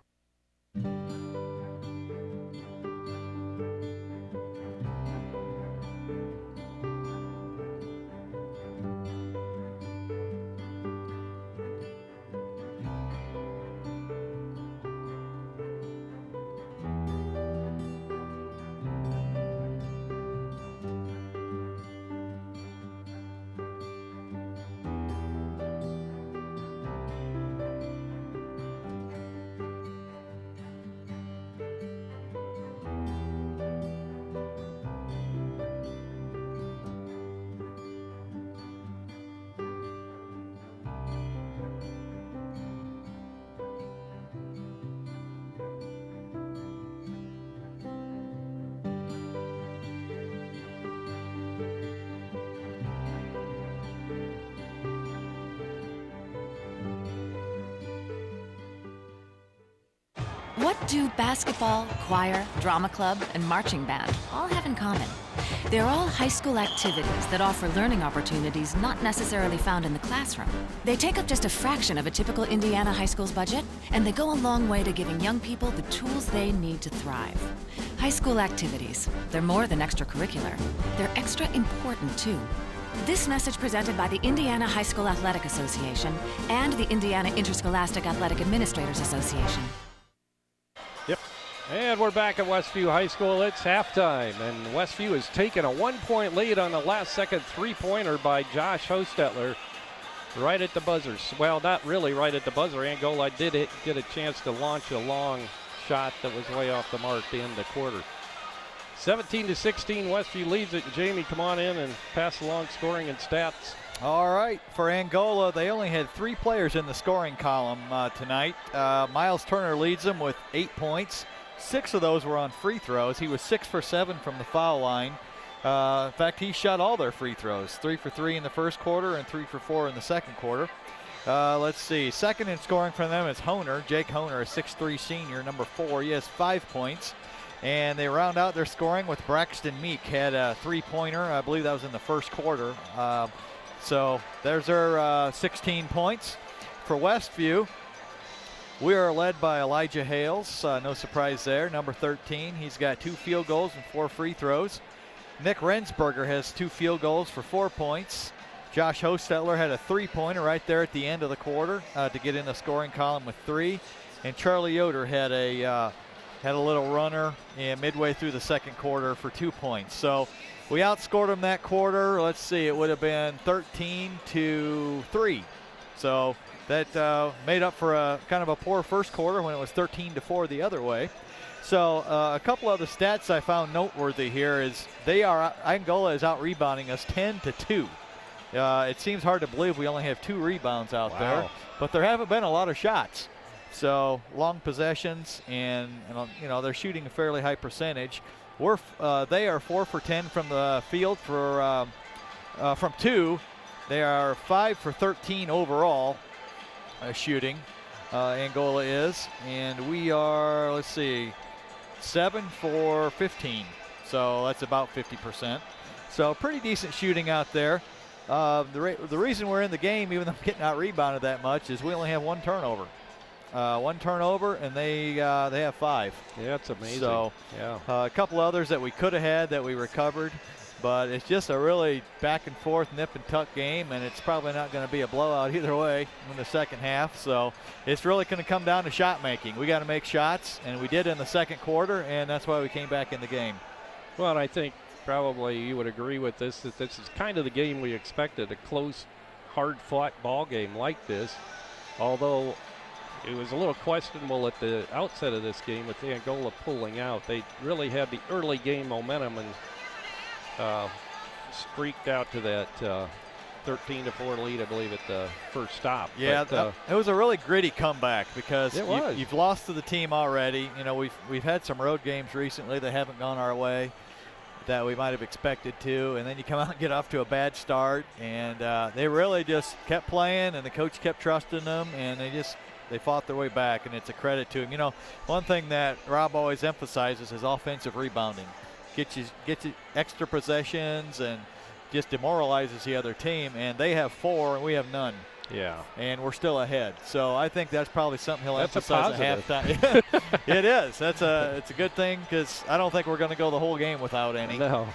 G: What do basketball, choir, drama club, and marching band all have in common? They're all high school activities that offer learning opportunities not necessarily found in the classroom. They take up just a fraction of a typical Indiana high school's budget, and they go a long way to giving young people the tools they need to thrive. High school activities, they're more than extracurricular. They're extra important, too. This message presented by the Indiana High School Athletic Association and the Indiana Interscholastic Athletic Administrators Association.
B: And we're back at Westview High School. It's halftime, and Westview has taken a 1-point lead on the last-second three-pointer by Josh Hostetler right at the buzzer. Well, not really right at the buzzer. Angola did get a chance to launch a long shot that was way off the mark at the end of the quarter. 17-16, Westview leads it. Jamie, come on in and pass along scoring and stats.
D: All right, for Angola, they only had 3 players in the scoring column tonight. Miles Turner leads them with 8 points. 6 of those were on free throws. He was 6 for 7 from the foul line. In fact, he shot all their free throws. 3 for 3 in the first quarter and 3 for 4 in the second quarter. Let's see. Second in scoring for them is Honer. Jake Honer, a 6'3 senior, number 4. He has 5 points. And they round out their scoring with Braxton Meek. Had a 3-pointer. I believe that was in the first quarter. So there's their 16 points. For Westview, we are led by Elijah Hales. No surprise there. Number 13. He's got 2 field goals and 4 free throws. Nick Rensberger has 2 field goals for 4 points. Josh Hostetler had a 3-pointer right there at the end of the quarter to get in the scoring column with 3. And Charlie Yoder had a little runner midway through the second quarter for 2 points. So we outscored them that quarter. Let's see, it would have been 13-3. So that made up for a kind of a poor first quarter when it was 13-4 the other way. So a couple of the stats I found noteworthy here is Angola is out rebounding us 10-2. It seems hard to believe we only have 2 rebounds out there, but there haven't been a lot of shots. So long possessions, and they're shooting a fairly high percentage. They are 4 for 10 from the field from 2. They are 5 for 13 overall shooting. Angola is, and we are, let's see, 7 for 15. So that's about 50%. So pretty decent shooting out there. The reason we're in the game, even though we're getting out rebounded that much, is we only have 1 turnover. 1 turnover, and they have 5.
B: Yeah, that's amazing.
D: So
B: yeah,
D: a couple others that we could have had that we recovered, but it's just a really back and forth nip and tuck game, and it's probably not going to be a blowout either way in the second half. So it's really going to come down to shot making. We got to make shots, and we did in the second quarter, and that's why we came back in the game.
B: Well, I think probably you would agree with this, that this is kind of the game we expected, a close, hard-fought ball game like this. Although it was a little questionable at the outset of this game with Angola pulling out. They really had the early game momentum and streaked out to that 13-4 lead, I believe, at the first stop.
D: Yeah,
B: but,
D: it was a really gritty comeback because
B: it was.
D: You've lost to the team already. You know, we've had some road games recently that haven't gone our way that we might have expected to, and then you come out and get off to a bad start, and they really just kept playing, and the coach kept trusting them, and they fought their way back, and it's a credit to them. You know, one thing that Rob always emphasizes is offensive rebounding. Get you extra possessions and just demoralizes the other team, and they have 4 and we have none.
B: Yeah.
D: And we're still ahead. So I think that's probably something he'll emphasize
B: at
D: halftime. It is. It's a good thing because I don't think we're going to go the whole game without any.
B: No.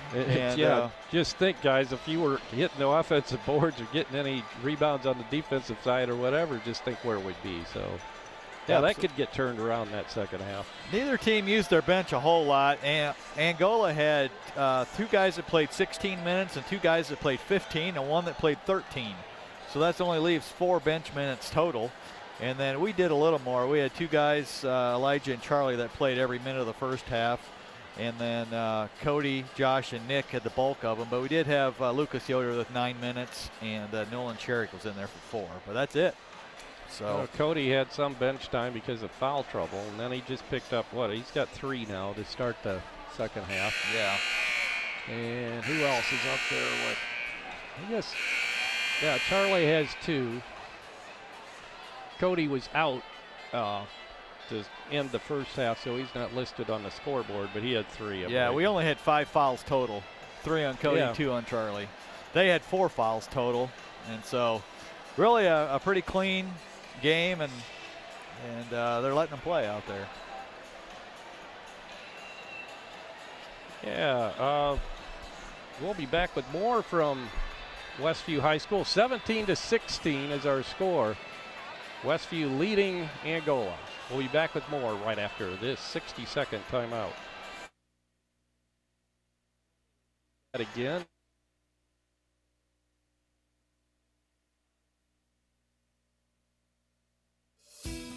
B: Just think, guys, if you were hitting the offensive boards or getting any rebounds on the defensive side or whatever, just think where we'd be. So, yeah, that could get turned around that second half.
D: Neither team used their bench a whole lot. And Angola had 2 guys that played 16 minutes and 2 guys that played 15 and 1 that played 13. So that only leaves 4 bench minutes total. And then we did a little more. We had 2 guys, Elijah and Charlie, that played every minute of the first half. And then Cody, Josh, and Nick had the bulk of them. But we did have Lucas Yoder with 9 minutes, and Nolan Sherrick was in there for 4. But that's it. So
B: Cody had some bench time because of foul trouble, and then he just picked up he's got 3 now to start the second half.
D: Yeah.
B: And who else is up there? I guess, yeah, Charlie has 2. Cody was out to end the first half, so he's not listed on the scoreboard, but he had 3.
D: Yeah, we only had 5 fouls total, 3 on Cody, 2 on Charlie. They had 4 fouls total, and so really a pretty clean game, and they're letting them play out there.
B: Yeah, we'll be back with more from Westview High School. 17-16 is our score. Westview leading Angola. We'll be back with more right after this 60-second timeout. Again.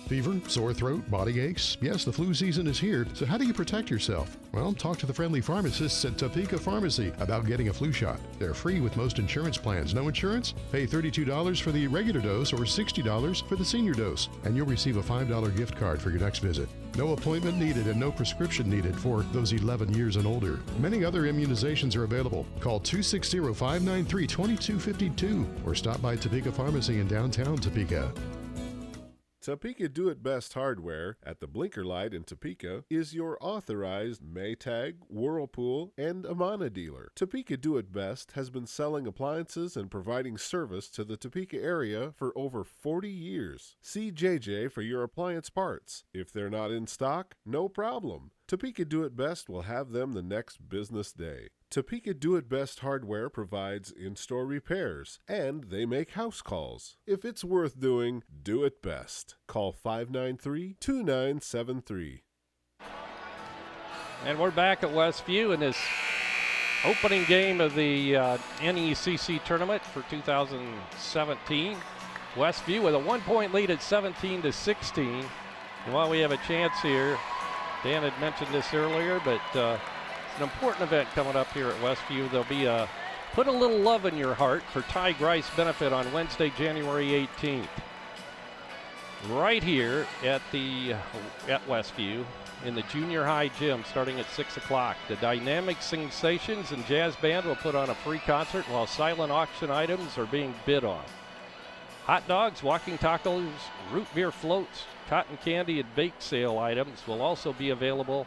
H: Fever, sore throat, body aches. Yes, the flu season is here, so how do you protect yourself? Well, talk to the friendly pharmacists at Topeka Pharmacy about getting a flu shot. They're free with most insurance plans. No insurance? Pay $32 for the regular dose or $60 for the senior dose, and you'll receive a $5 gift card for your next visit. No appointment needed and no prescription needed for those 11 years and older. Many other immunizations are available. Call 260-593-2252 or stop by Topeka Pharmacy in downtown Topeka.
C: Topeka Do-It-Best Hardware at the Blinker Light in Topeka is your authorized Maytag, Whirlpool, and Amana dealer. Topeka Do-It-Best has been selling appliances and providing service to the Topeka area for over 40 years. See JJ for your appliance parts. If they're not in stock, no problem. Topeka Do-It-Best will have them the next business day. Topeka Do-It-Best Hardware provides in-store repairs, and they make house calls. If it's worth doing, do it best. Call 593-2973.
B: And we're back at Westview in this opening game of the NECC tournament for 2017. Westview with a 1-point lead at 17-16. And while we have a chance here, Dan had mentioned this earlier, but it's an important event coming up here at Westview. There'll be a Put a Little Love in Your Heart for Ty Grice benefit on Wednesday, January 18th. Right here at Westview in the junior high gym starting at 6 o'clock. The Dynamic Sensations and Jazz Band will put on a free concert while silent auction items are being bid on. Hot dogs, walking tacos, root beer floats, cotton candy, and bake sale items will also be available.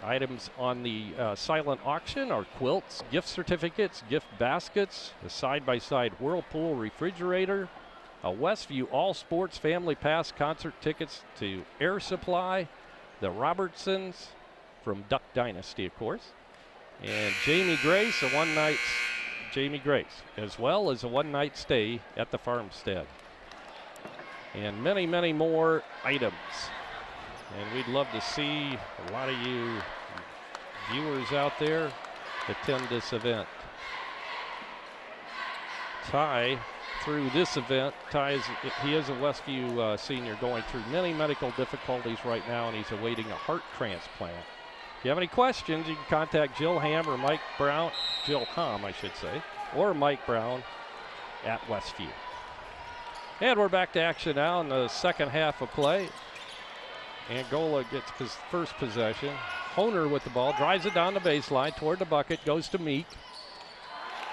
B: Items on the silent auction are quilts, gift certificates, gift baskets, a side-by-side Whirlpool refrigerator, a Westview All Sports Family Pass concert tickets to Air Supply, the Robertsons from Duck Dynasty, of course, and Jamie Grace, as well as a one-night stay at the farmstead. And many, many more items. And we'd love to see a lot of you viewers out there attend this event. Ty through this event. He is a Westview senior going through many medical difficulties right now, and he's awaiting a heart transplant. If you have any questions, you can contact Jill Ham or Mike Brown, Jill Ham, I should say, or Mike Brown at Westview. And we're back to action now in the second half of play. Angola gets his first possession. Honer with the ball, drives it down the baseline toward the bucket, goes to Meek.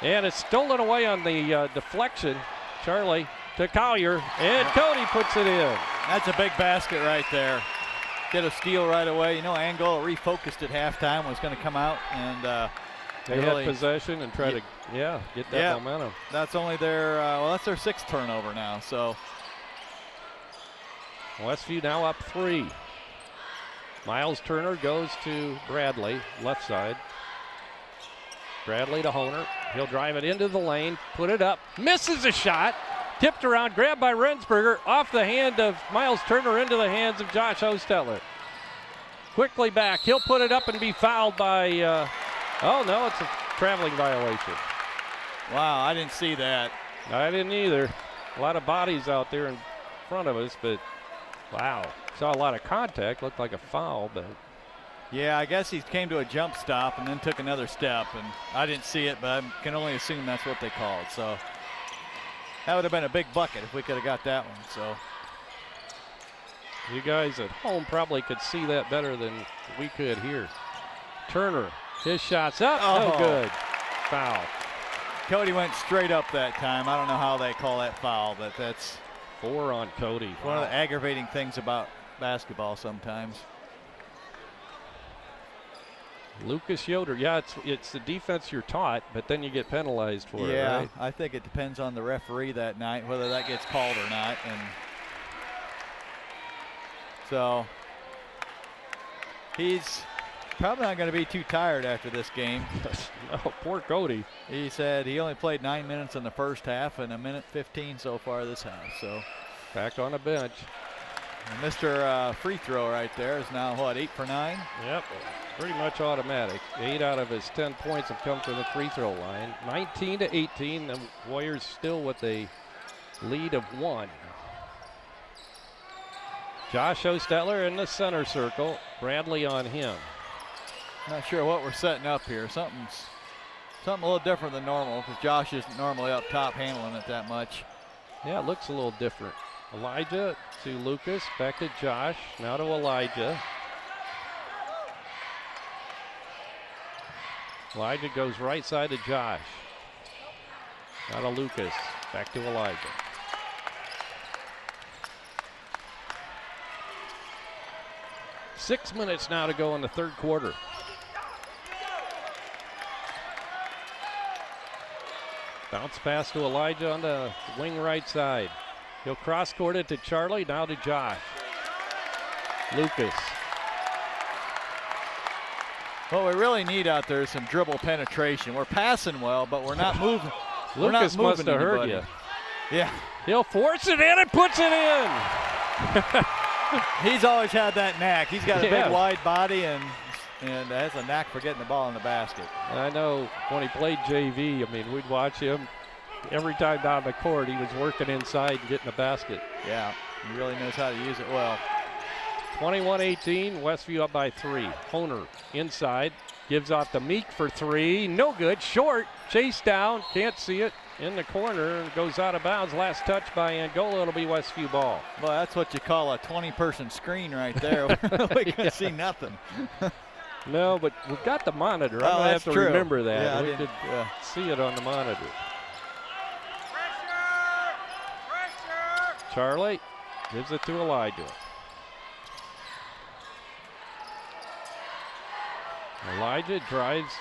B: And it's stolen away on the deflection. Charlie to Collier, and Cody puts it in.
D: That's a big basket right there. Get a steal right away. You know, Angola refocused at halftime, was going to come out and
B: they
D: really
B: had possession and try to get that momentum.
D: That's only their that's their 6th turnover now. So
B: Westview now up 3. Miles Turner goes to Bradley, left side. Bradley to Honer. He'll drive it into the lane, put it up, misses a shot, tipped around, grabbed by Rensberger, off the hand of Miles Turner into the hands of Josh Hostetler. Quickly back, he'll put it up and be fouled by, oh no, it's a traveling violation.
D: Wow, I didn't see that.
B: I didn't either. A lot of bodies out there in front of us, but wow. Saw a lot of contact, looked like a foul, but.
D: Yeah, I guess he came to a jump stop and then took another step, and I didn't see it, but I can only assume that's what they called. So that would have been a big bucket if we could have got that one. So
B: you guys at home probably could see that better than we could here. Turner, his shot's up, no good. Foul.
D: Cody went straight up that time. I don't know how they call that foul, but that's
B: 4 on Cody.
D: One of the aggravating things about basketball sometimes.
B: Lucas Yoder, it's the defense you're taught, but then you get penalized for it, right?
D: I think it depends on the referee that night, whether that gets called or not. And so he's probably not going to be too tired after this game.
B: No, poor Cody.
D: He said he only played 9 minutes in the first half and 1:15 so far this half. So
B: back on the bench.
D: And Mr. Free Throw right there is now, what, 8 for 9?
B: Yep, pretty much automatic. 8 out of his 10 points have come from the free throw line. 19-18, the Warriors still with a lead of 1. Josh Hostetler in the center circle. Bradley on him.
D: Not sure what we're setting up here. Something a little different than normal because Josh isn't normally up top handling it that much.
B: Yeah, it looks a little different. Elijah to Lucas, back to Josh, now to Elijah. Elijah goes right side to Josh. Now to Lucas, back to Elijah. Six minutes now to go in the third quarter. Bounce pass to Elijah on the wing right side. He'll cross-court it to Charlie, now to Josh. Lucas.
D: What we really need out there is some dribble penetration. We're passing well, but we're not moving.
B: Lucas must have heard you.
D: Yeah.
B: He'll force it in and puts it in.
D: He's always had that knack. He's got a big wide body and has a knack for getting the ball in the basket.
B: I know when he played JV, I mean, we'd watch him. Every time down the court, he was working inside and getting the basket.
D: Yeah, he really knows how to use it well.
B: 21-18, Westview up by 3. Honer inside, gives off to Meek for 3. No good, short, chase down, can't see it. In the corner, goes out of bounds. Last touch by Angola, it'll be Westview ball.
D: Well, that's what you call a 20-person screen right there. We can see nothing.
B: No, but we've got the monitor. I'm going to have to remember that.
D: Yeah,
B: we could see it on the monitor. Charlie gives it to Elijah. Elijah drives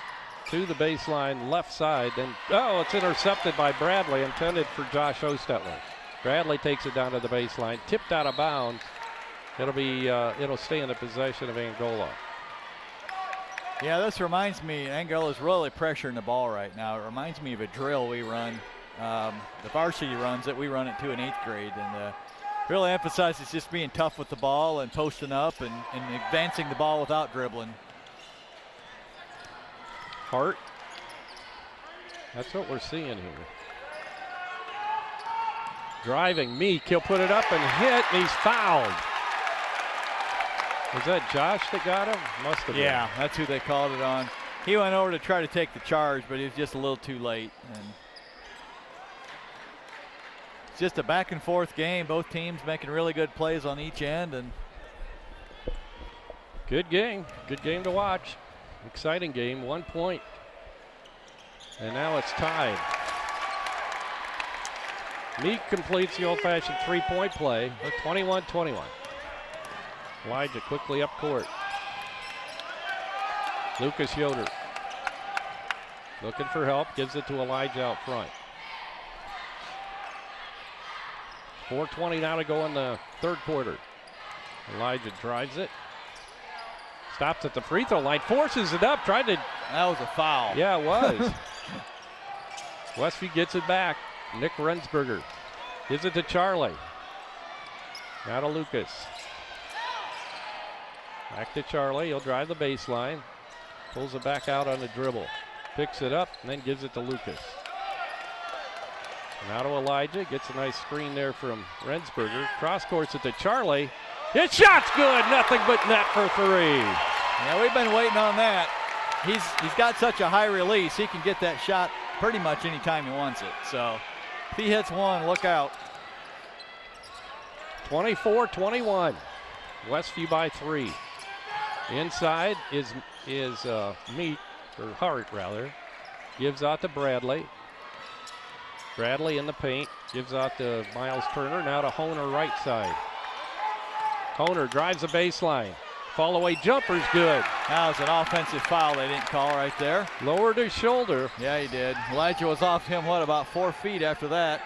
B: to the baseline left side. Then, it's intercepted by Bradley, intended for Josh Hostetler. Bradley takes it down to the baseline, tipped out of bounds. It'll stay in the possession of Angola.
D: Yeah, this reminds me, Angola's really pressuring the ball right now. It reminds me of a drill we run. The varsity runs that we run it to in 8th grade, and really emphasizes just being tough with the ball and posting up and advancing the ball without dribbling.
B: Hart. That's what we're seeing here. Driving Meek, he'll put it up and hit, and he's fouled. Was that Josh that got him? Must have been.
D: Yeah, that's who they called it on. He went over to try to take the charge, but he was just a little too late. And it's just a back and forth game. Both teams making really good plays on each end. And
B: good game to watch. Exciting game, 1 point. And now it's tied. Meek completes the old-fashioned three-point play. 21-21. Elijah quickly up court. Lucas Yoder looking for help, gives it to Elijah out front. 4:20 now to go in the third quarter. Elijah drives it. Stops at the free throw line, forces it up, tried to.
D: that was a foul.
B: Yeah, it was. Westview gets it back. Nick Rensberger gives it to Charlie. Now to Lucas. Back to Charlie. He'll drive the baseline. Pulls it back out on the dribble. Picks it up and then gives it to Lucas. Now to Elijah. Gets a nice screen there from Rensberger. Cross courts it to Charlie. His shot's good. Nothing but net for three.
D: Yeah, we've been waiting on that. He's got such a high release. He can get that shot pretty much anytime he wants it. So if he hits one, look out.
B: 24-21. Westview by 3. Inside is Meek, or Hart rather. Gives out to Bradley. Bradley in the paint. Gives out to Miles Turner. Now to Honer right side. Honer drives the baseline. Fall away jumper's good.
D: That was an offensive foul they didn't call right there.
B: Lowered his shoulder.
D: Yeah, he did. Elijah was off him, about 4 feet after that.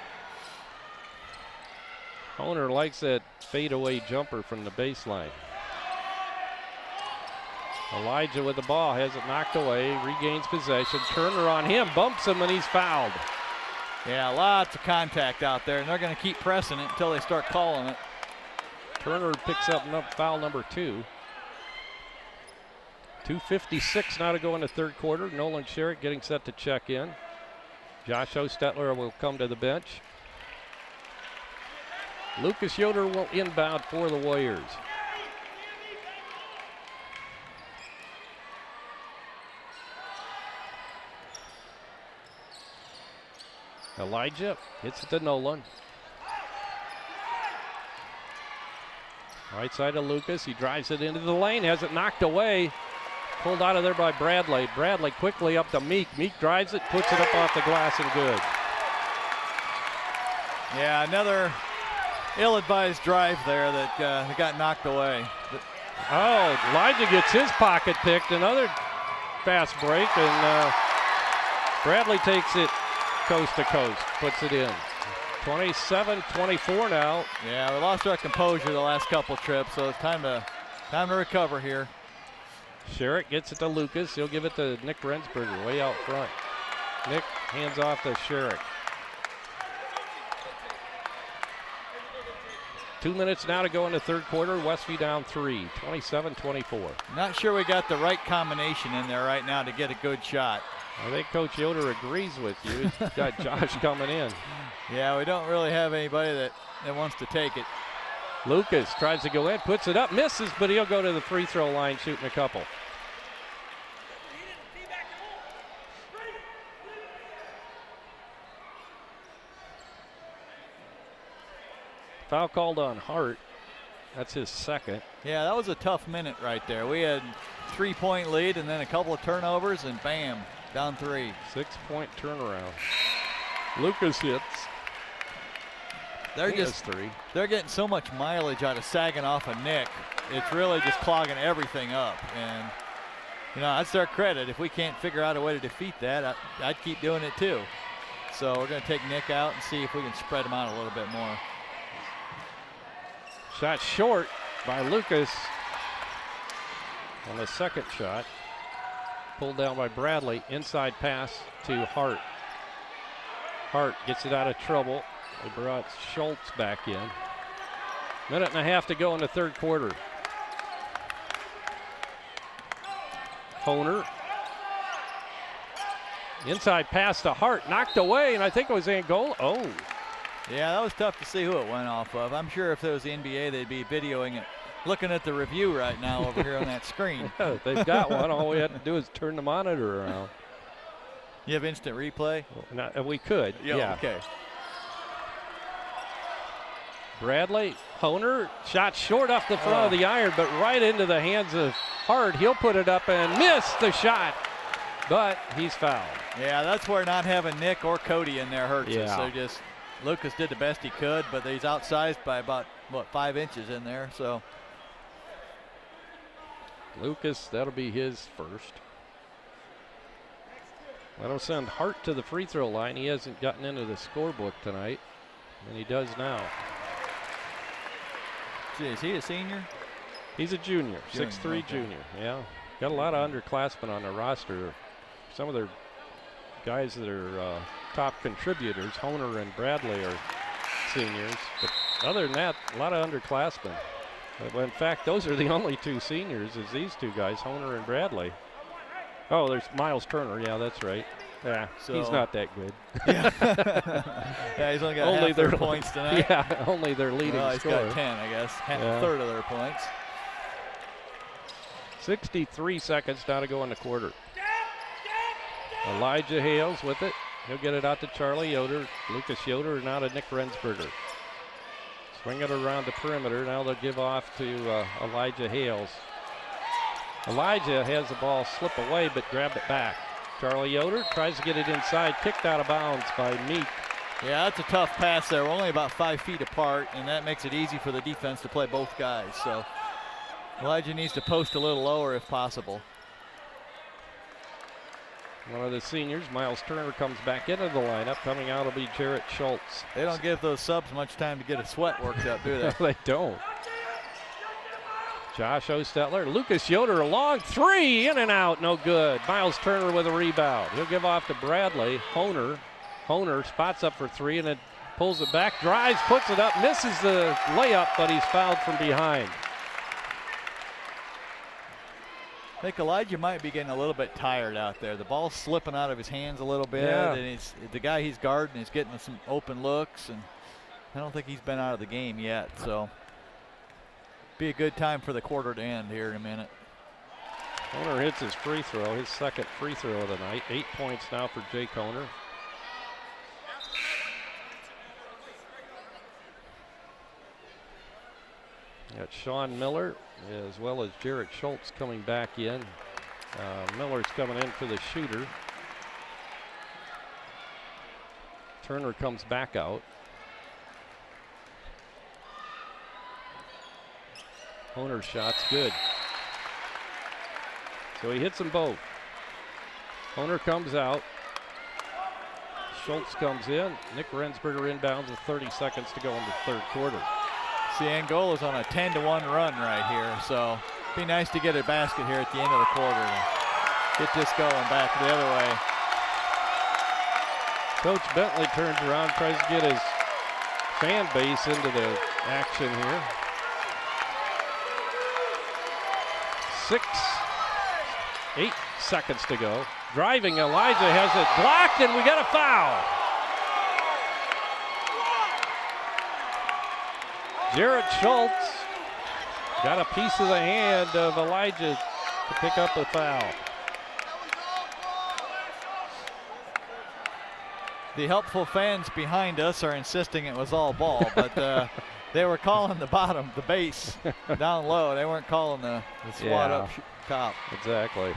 B: Honer likes that fadeaway jumper from the baseline. Elijah with the ball, has it knocked away, regains possession. Turner on him, bumps him, and he's fouled.
D: Yeah, lots of contact out there, and they're going to keep pressing it until they start calling it.
B: Turner picks up foul number 2. 2:56 now to go in the third quarter. Nolan Sherrick getting set to check in. Josh Ostetler will come to the bench. Lucas Yoder will inbound for the Warriors. Elijah hits it to Nolan. Right side of Lucas. He drives it into the lane, has it knocked away. Pulled out of there by Bradley. Bradley quickly up to Meek. Meek drives it, puts it up off the glass and good.
D: Yeah, another ill-advised drive there that got knocked away.
B: Oh, Elijah gets his pocket picked. Another fast break, and Bradley takes it coast to coast, puts it in. 27-24 now.
D: Yeah, we lost our composure the last couple trips, so it's time to recover here.
B: Sherrick gets it to Lucas. He'll give it to Nick Rensberger way out front. Nick hands off to Sherrick. 2 minutes now to go in the third quarter. Westview down 3, 27-24.
D: Not sure we got the right combination in there right now to get a good shot.
B: I think Coach Yoder agrees with you. He's got Josh coming in.
D: Yeah, we don't really have anybody that wants to take it.
B: Lucas tries to go in, puts it up, misses, but he'll go to the free throw line shooting a couple. Foul called on Hart. That's his second.
D: Yeah, that was a tough minute right there. We had 3-point lead and then a couple of turnovers and bam, down 3.
B: 6-point turnaround. Lucas hits.
D: They're getting so much mileage out of sagging off of Nick. It's really just clogging everything up. And, that's their credit. If we can't figure out a way to defeat that, I'd keep doing it too. So we're going to take Nick out and see if we can spread him out a little bit more.
B: Shot short by Lucas on the second shot. Pulled down by Bradley. Inside pass to Hart. Hart gets it out of trouble. They brought Schultz back in. Minute and a half to go in the third quarter. Honer. Inside pass to Hart. Knocked away, and I think it was Angola. Oh.
D: Yeah, that was tough to see who it went off of. I'm sure if it was the NBA, they'd be videoing it, looking at the review right now over here on that screen.
B: Yeah, they've got one. All we had to do is turn the monitor around.
D: You have instant replay?
B: We could. Yeah.
D: Okay.
B: Bradley, Honer, shot short off the front of the iron, but right into the hands of Hart. He'll put it up and miss the shot, but he's fouled.
D: Yeah, that's where not having Nick or Cody in there hurts us.
B: Yeah.
D: So just Lucas did the best he could, but he's outsized by about, 5 inches in there. So
B: Lucas, that'll be his first. That'll send Hart to the free throw line. He hasn't gotten into the scorebook tonight, and he does now.
D: Gee, is he a senior?
B: He's a junior, 6'3"
D: okay.
B: junior. Yeah, got a lot of underclassmen on their roster. Some of their guys that are top contributors, Honer and Bradley, are seniors. But other than that, a lot of underclassmen. In fact, those are the only 2 seniors, is these 2 guys, Honer and Bradley. Oh, there's Miles Turner. Yeah, that's right. Yeah, so he's not that good.
D: Yeah, yeah, he's only got half their points tonight.
B: Yeah, only their leading
D: he's
B: scorer.
D: got 10, I guess. A third of their points.
B: 63 seconds now to go in the quarter. Elijah Hales with it. He'll get it out to Charlie Yoder. Lucas Yoder now to Nick Rensberger. Swing it around the perimeter. Now they'll give off to Elijah Hales. Elijah has the ball slip away but grabbed it back. Charlie Yoder tries to get it inside, kicked out of bounds by Meek.
D: Yeah, that's a tough pass there. We're only about 5 feet apart, and that makes it easy for the defense to play both guys. So Elijah needs to post a little lower if possible.
B: One of the seniors, Miles Turner, comes back into the lineup. Coming out will be Jarrett Schultz.
D: They don't give those subs much time to get a sweat worked up, do they?
B: They don't. Josh Ostetler, Lucas Yoder, a long 3, in and out, no good. Miles Turner with a rebound. He'll give off to Bradley. Honer spots up for 3 and then pulls it back, drives, puts it up, misses the layup, but he's fouled from behind.
D: I think Elijah might be getting a little bit tired out there. The ball's slipping out of his hands a little bit, and the guy he's guarding is getting some open looks, and I don't think he's been out of the game yet, so be a good time for the quarter to end here in a minute.
B: Honer hits his free throw, his second free throw of the night. 8 points now for Jake Honer. Got Sean Miller as well as Jarrett Schultz coming back in. Miller's coming in for the shooter. Turner comes back out. Honer's shot's good. So he hits them both. Honer comes out. Schultz comes in. Nick Rensberger inbounds with 30 seconds to go in the third quarter.
D: See, Angola's on a 10-1 run right here, so be nice to get a basket here at the end of the quarter to get this going back the other way.
B: Coach Bentley turns around, tries to get his fan base into the action here. 8 seconds to go. Driving, Elijah has it blocked, and we got a foul. Jarrett Schultz got a piece of the hand of Elijah to pick up a foul.
D: The helpful fans behind us are insisting it was all ball, but they were calling the bottom, the base down low. They weren't calling the swat up top.
B: Exactly.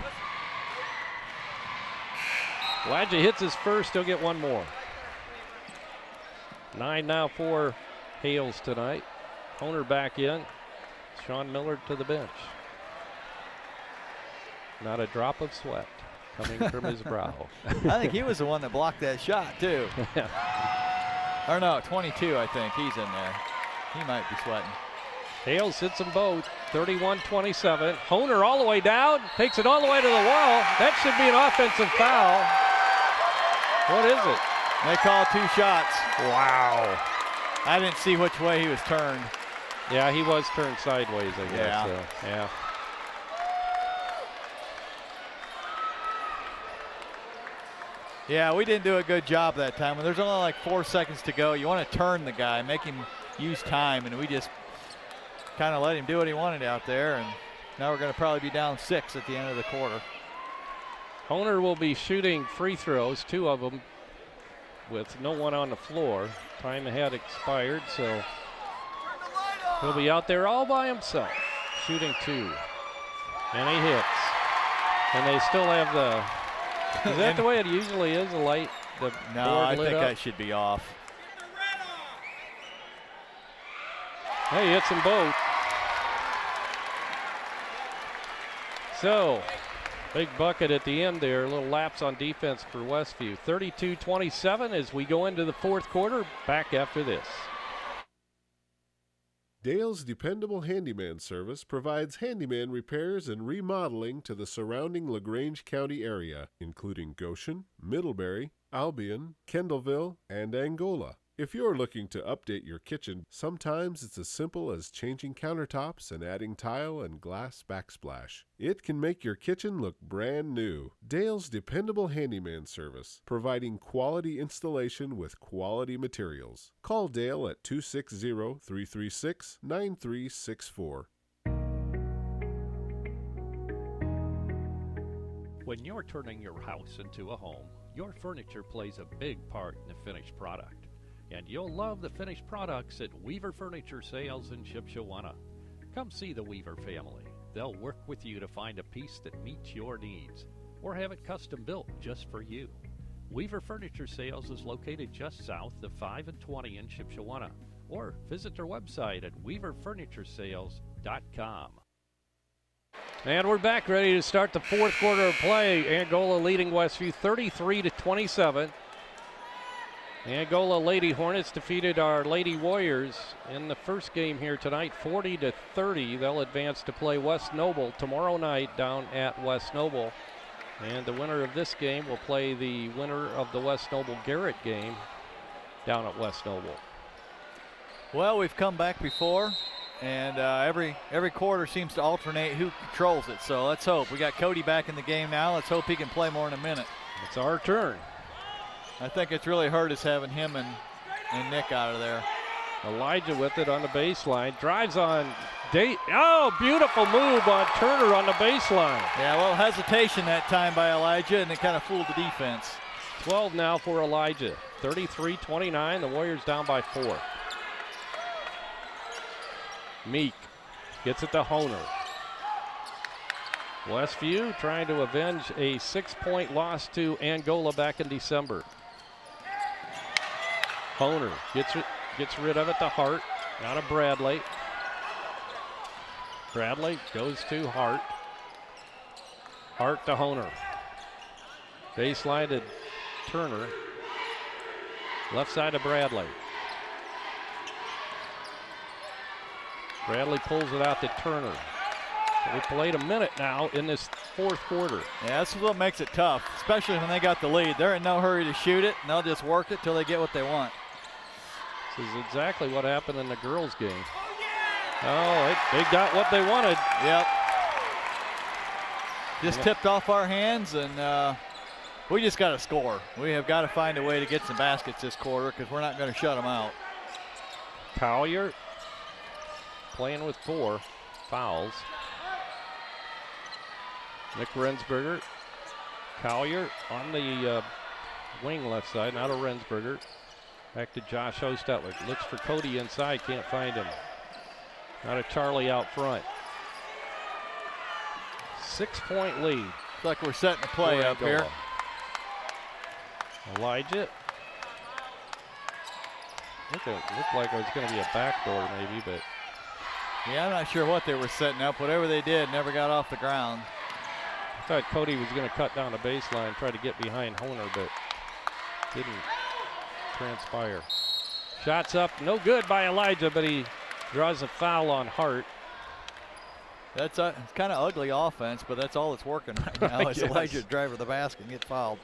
B: Elijah hits his first, he'll get one more. 9 now for Hales tonight. Honer back in. Sean Miller to the bench. Not a drop of sweat coming from his brow.
D: I think he was the one that blocked that shot too. Or no, 22 I think, he's in there. He might be sweating.
B: Hales hits them both, 31-27. Honer all the way down, takes it all the way to the wall. That should be an offensive foul. What is it?
D: They call 2 shots.
B: Wow.
D: I didn't see which way he was turned.
B: Yeah, he was turned sideways, I guess.
D: Yeah.
B: So, yeah.
D: Yeah, we didn't do a good job that time. When there's only like 4 seconds to go, you want to turn the guy, make him use time, and we just kind of let him do what he wanted out there, and now we're going to probably be down 6 at the end of the quarter.
B: Honer will be shooting free throws, 2 of them, with no one on the floor. Time had expired, so he'll be out there all by himself, shooting 2. And he hits. And they still have the, is that the way it usually is, the light, the
D: No,
B: board
D: I
B: lit
D: think
B: up?
D: that should be off.
B: Hey, he hits them both. So, big bucket at the end there. A little lapse on defense for Westview. 32-27 as we go into the 4th quarter. Back after this.
C: Dale's Dependable Handyman Service provides handyman repairs and remodeling to the surrounding LaGrange County area, including Goshen, Middlebury, Albion, Kendallville, and Angola. If you're looking to update your kitchen, sometimes it's as simple as changing countertops and adding tile and glass backsplash. It can make your kitchen look brand new. Dale's Dependable Handyman Service, providing quality installation with quality materials. Call Dale at 260-336-9364.
F: When you're turning your house into a home, your furniture plays a big part in the finished product. And you'll love the finished products at Weaver Furniture Sales in Shipshewana. Come see the Weaver family. They'll work with you to find a piece that meets your needs, or have it custom built just for you. Weaver Furniture Sales is located just south of 5 and 20 in Shipshewana, or visit their website at weaverfurnituresales.com.
B: And we're back ready to start the 4th quarter of play. Angola leading Westview 33-27. Angola Lady Hornets defeated our Lady Warriors in the first game here tonight, 40-30. They'll advance to play West Noble tomorrow night down at West Noble. And the winner of this game will play the winner of the West Noble Garrett game down at West Noble.
D: Well, we've come back before, and every quarter seems to alternate who controls it. So let's hope. We got Cody back in the game now. Let's hope he can play more in a minute.
B: It's our turn.
D: I think it's really hurt us having him and Nick out of there.
B: Elijah with it on the baseline. Drives on oh, beautiful move on Turner on the baseline.
D: Yeah, a little hesitation that time by Elijah, and it kind of fooled the defense.
B: 12 now for Elijah. 33-29. The Warriors down by 4. Meek gets it to Honer. Westview trying to avenge a 6-point loss to Angola back in December. Honer gets rid of it to Hart. Now to Bradley. Bradley goes to Hart. Hart to Honer. Baseline to Turner. Left side to Bradley. Bradley pulls it out to Turner. We played a minute now in this 4th quarter.
D: Yeah, that's what makes it tough, especially when they got the lead. They're in no hurry to shoot it, and they'll just work it till they get what they want.
B: This is exactly what happened in the girls' game. Oh, they got what they wanted.
D: Yep. Just tipped off our hands, and we just got to score. We have got to find a way to get some baskets this quarter because we're not going to shut them out.
B: Collier playing with 4 fouls. Nick Rensberger. Collier on the wing left side, now to Rensberger. Back to Josh Hostetler. Looks for Cody inside, can't find him. Now to Charlie out front. 6-point lead.
D: Looks like we're setting the play up here.
B: Elijah. Looked like it was going to be a backdoor maybe, but.
D: Yeah, I'm not sure what they were setting up. Whatever they did, never got off the ground.
B: I thought Cody was going to cut down the baseline, try to get behind Honer, but didn't transpire. Shots up, no good by Elijah, but he draws a foul on Hart.
D: That's it's kind of ugly offense, but that's all that's working right now. Is Elijah drive to the basket and get fouled.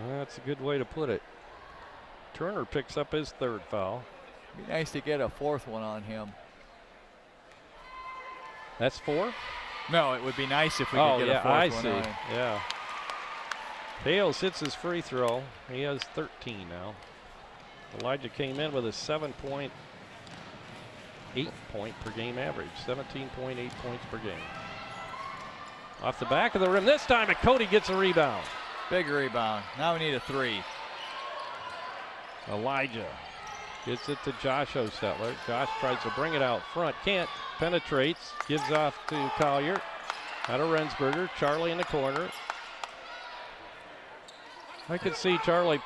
B: That's a good way to put it. Turner picks up his 3rd foul.
D: Be nice to get a 4th one on him.
B: That's 4?
D: No, it would be nice if we could get a 4th one on him.
B: Yeah. Hales hits his free throw. He has 13 now. Elijah came in with a 7.8 point per game average, 17.8 points per game. Off the back of the rim this time, and Cody gets a rebound.
D: Big rebound. Now we need a three.
B: Elijah gets it to Josh Hostetler. Josh tries to bring it out front, can't, penetrates, gives off to Collier. Out of Rensberger, Charlie in the corner. I could see Charlie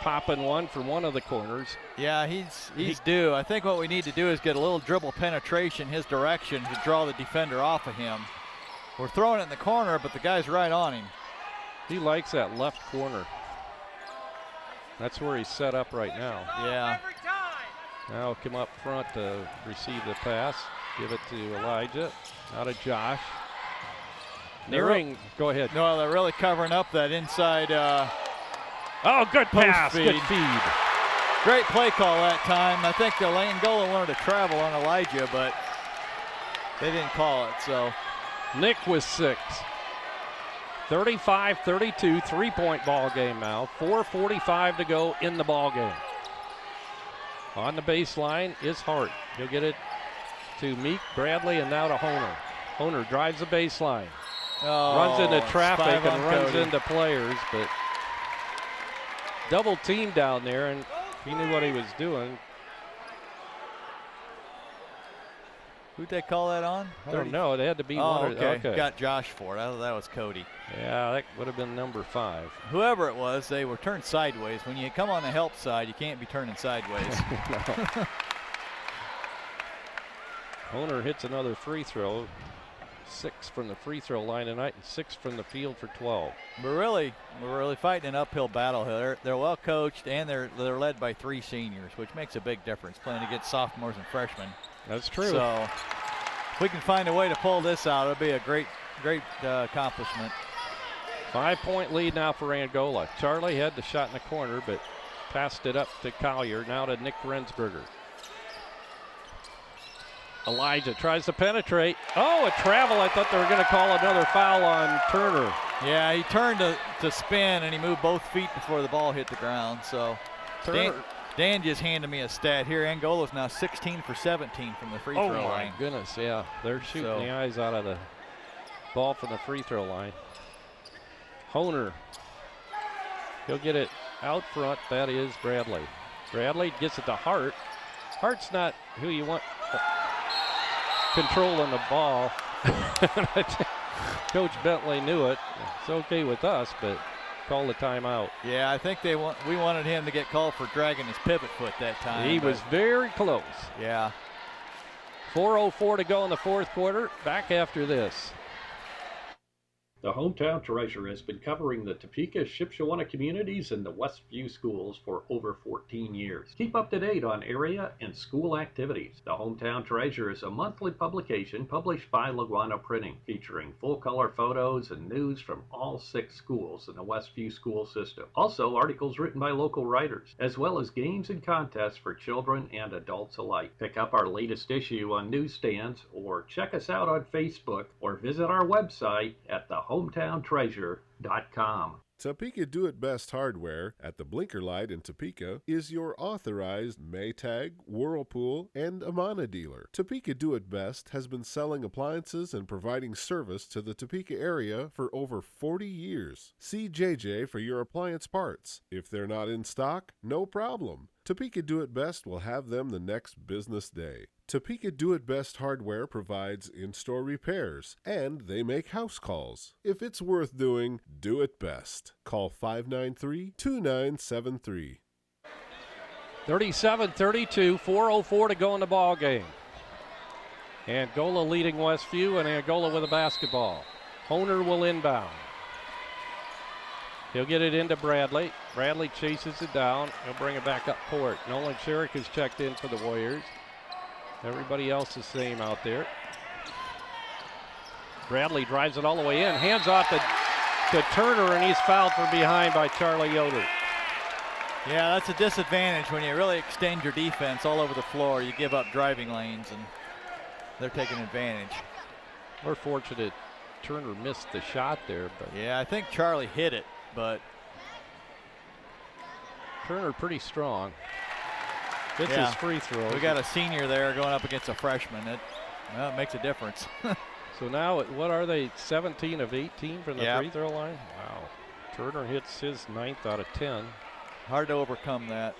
B: popping one from one of the corners.
D: Yeah, he's due. I think what we need to do is get a little dribble penetration his direction to draw the defender off of him. We're throwing it in the corner, but the guy's right on him.
B: He likes that left corner. That's where he's set up right now.
D: Yeah.
B: Now come up front to receive the pass. Give it to Elijah. Out of Josh. Nearing, go ahead.
D: No, they're really covering up that inside.
B: Oh, good pass,
D: feed.
B: good feed.
D: Great play call that time. I think Angola wanted to travel on Elijah, but they didn't call it, so.
B: Nick with 6. 35-32, three-point ball game now. 4:45 to go in the ball game. On the baseline is Hart. He'll get it to Meek, Bradley, and now to Honer. Honer drives the baseline.
D: Oh,
B: runs into traffic and runs
D: Cody.
B: into players, but double team down there, and he knew what he was doing.
D: Who'd they call that on?
B: I don't know. It had to be one.
D: Okay. Got Josh for it. That was Cody.
B: Yeah, that would have been number 5.
D: Whoever it was, they were turned sideways. When you come on the help side, you can't be turning sideways.
B: Honer hits another free throw. 6 from the free throw line tonight and 6 from the field for 12.
D: We're really fighting an uphill battle here. They're well coached, and they're led by 3 seniors, which makes a big difference playing against sophomores and freshmen.
B: That's true.
D: So if we can find a way to pull this out, it'll be a great accomplishment.
B: 5-point lead now for Angola. Charlie had the shot in the corner, but passed it up to Collier. Now to Nick Rensberger. Elijah tries to penetrate. Oh, a travel. I thought they were going to call another foul on Turner.
D: Yeah, he turned to spin, and he moved both feet before the ball hit the ground. So Dan just handed me a stat here. Angola's now 16 for 17 from the free throw line.
B: Oh, my goodness, yeah. They're shooting the eyes out of the ball from the free throw line. Honer. He'll get it out front. That is Bradley. Bradley gets it to Hart. Hart's not who you want controlling the ball. Coach Bentley knew it. It's okay with us, but call the timeout.
D: Yeah, I think we wanted him to get called for dragging his pivot foot that time.
B: He was very close.
D: Yeah.
B: 4:04 to go in the fourth quarter. Back after this.
F: The Hometown Treasure has been covering the Topeka, Shipshewana communities and the Westview schools for over 14 years. Keep up to date on area and school activities. The Hometown Treasure is a monthly publication published by Laguana Printing, featuring full-color photos and news from all 6 schools in the Westview school system. Also, articles written by local writers, as well as games and contests for children and adults alike. Pick up our latest issue on newsstands, or check us out on Facebook, or visit our website at thehometowntreasure.com.
C: Topeka Do It Best Hardware at the Blinker Light in Topeka is your authorized Maytag, Whirlpool, and Amana dealer. Topeka Do It Best has been selling appliances and providing service to the Topeka area for over 40 years. See JJ for your appliance parts. If they're not in stock, no problem. Topeka Do It Best will have them the next business day. Topeka Do It Best Hardware provides in-store repairs, and they make house calls. If it's worth doing, do it best. Call 593-2973.
B: 37-32, 4:04 to go in the ball game. Angola leading Westview, and Angola with a basketball. Honer will inbound. He'll get it into Bradley. Bradley chases it down. He'll bring it back up court. Nolan Sherrick is checked in for the Warriors. Everybody else the same out there. Bradley drives it all the way in. Hands off to Turner, and he's fouled from behind by Charlie Yoder.
D: Yeah, that's a disadvantage when you really extend your defense all over the floor. You give up driving lanes, and they're taking advantage.
B: We're fortunate Turner missed the shot there. But
D: yeah, I think Charlie hit it. but
B: Turner pretty strong. Gets
D: yeah,
B: his free throw.
D: we got a senior there going up against a freshman. It makes a difference.
B: So now, what are they, 17 of 18 from the
D: Yep.
B: free throw line? Wow. Turner hits his 9th out of 10.
D: Hard to overcome that.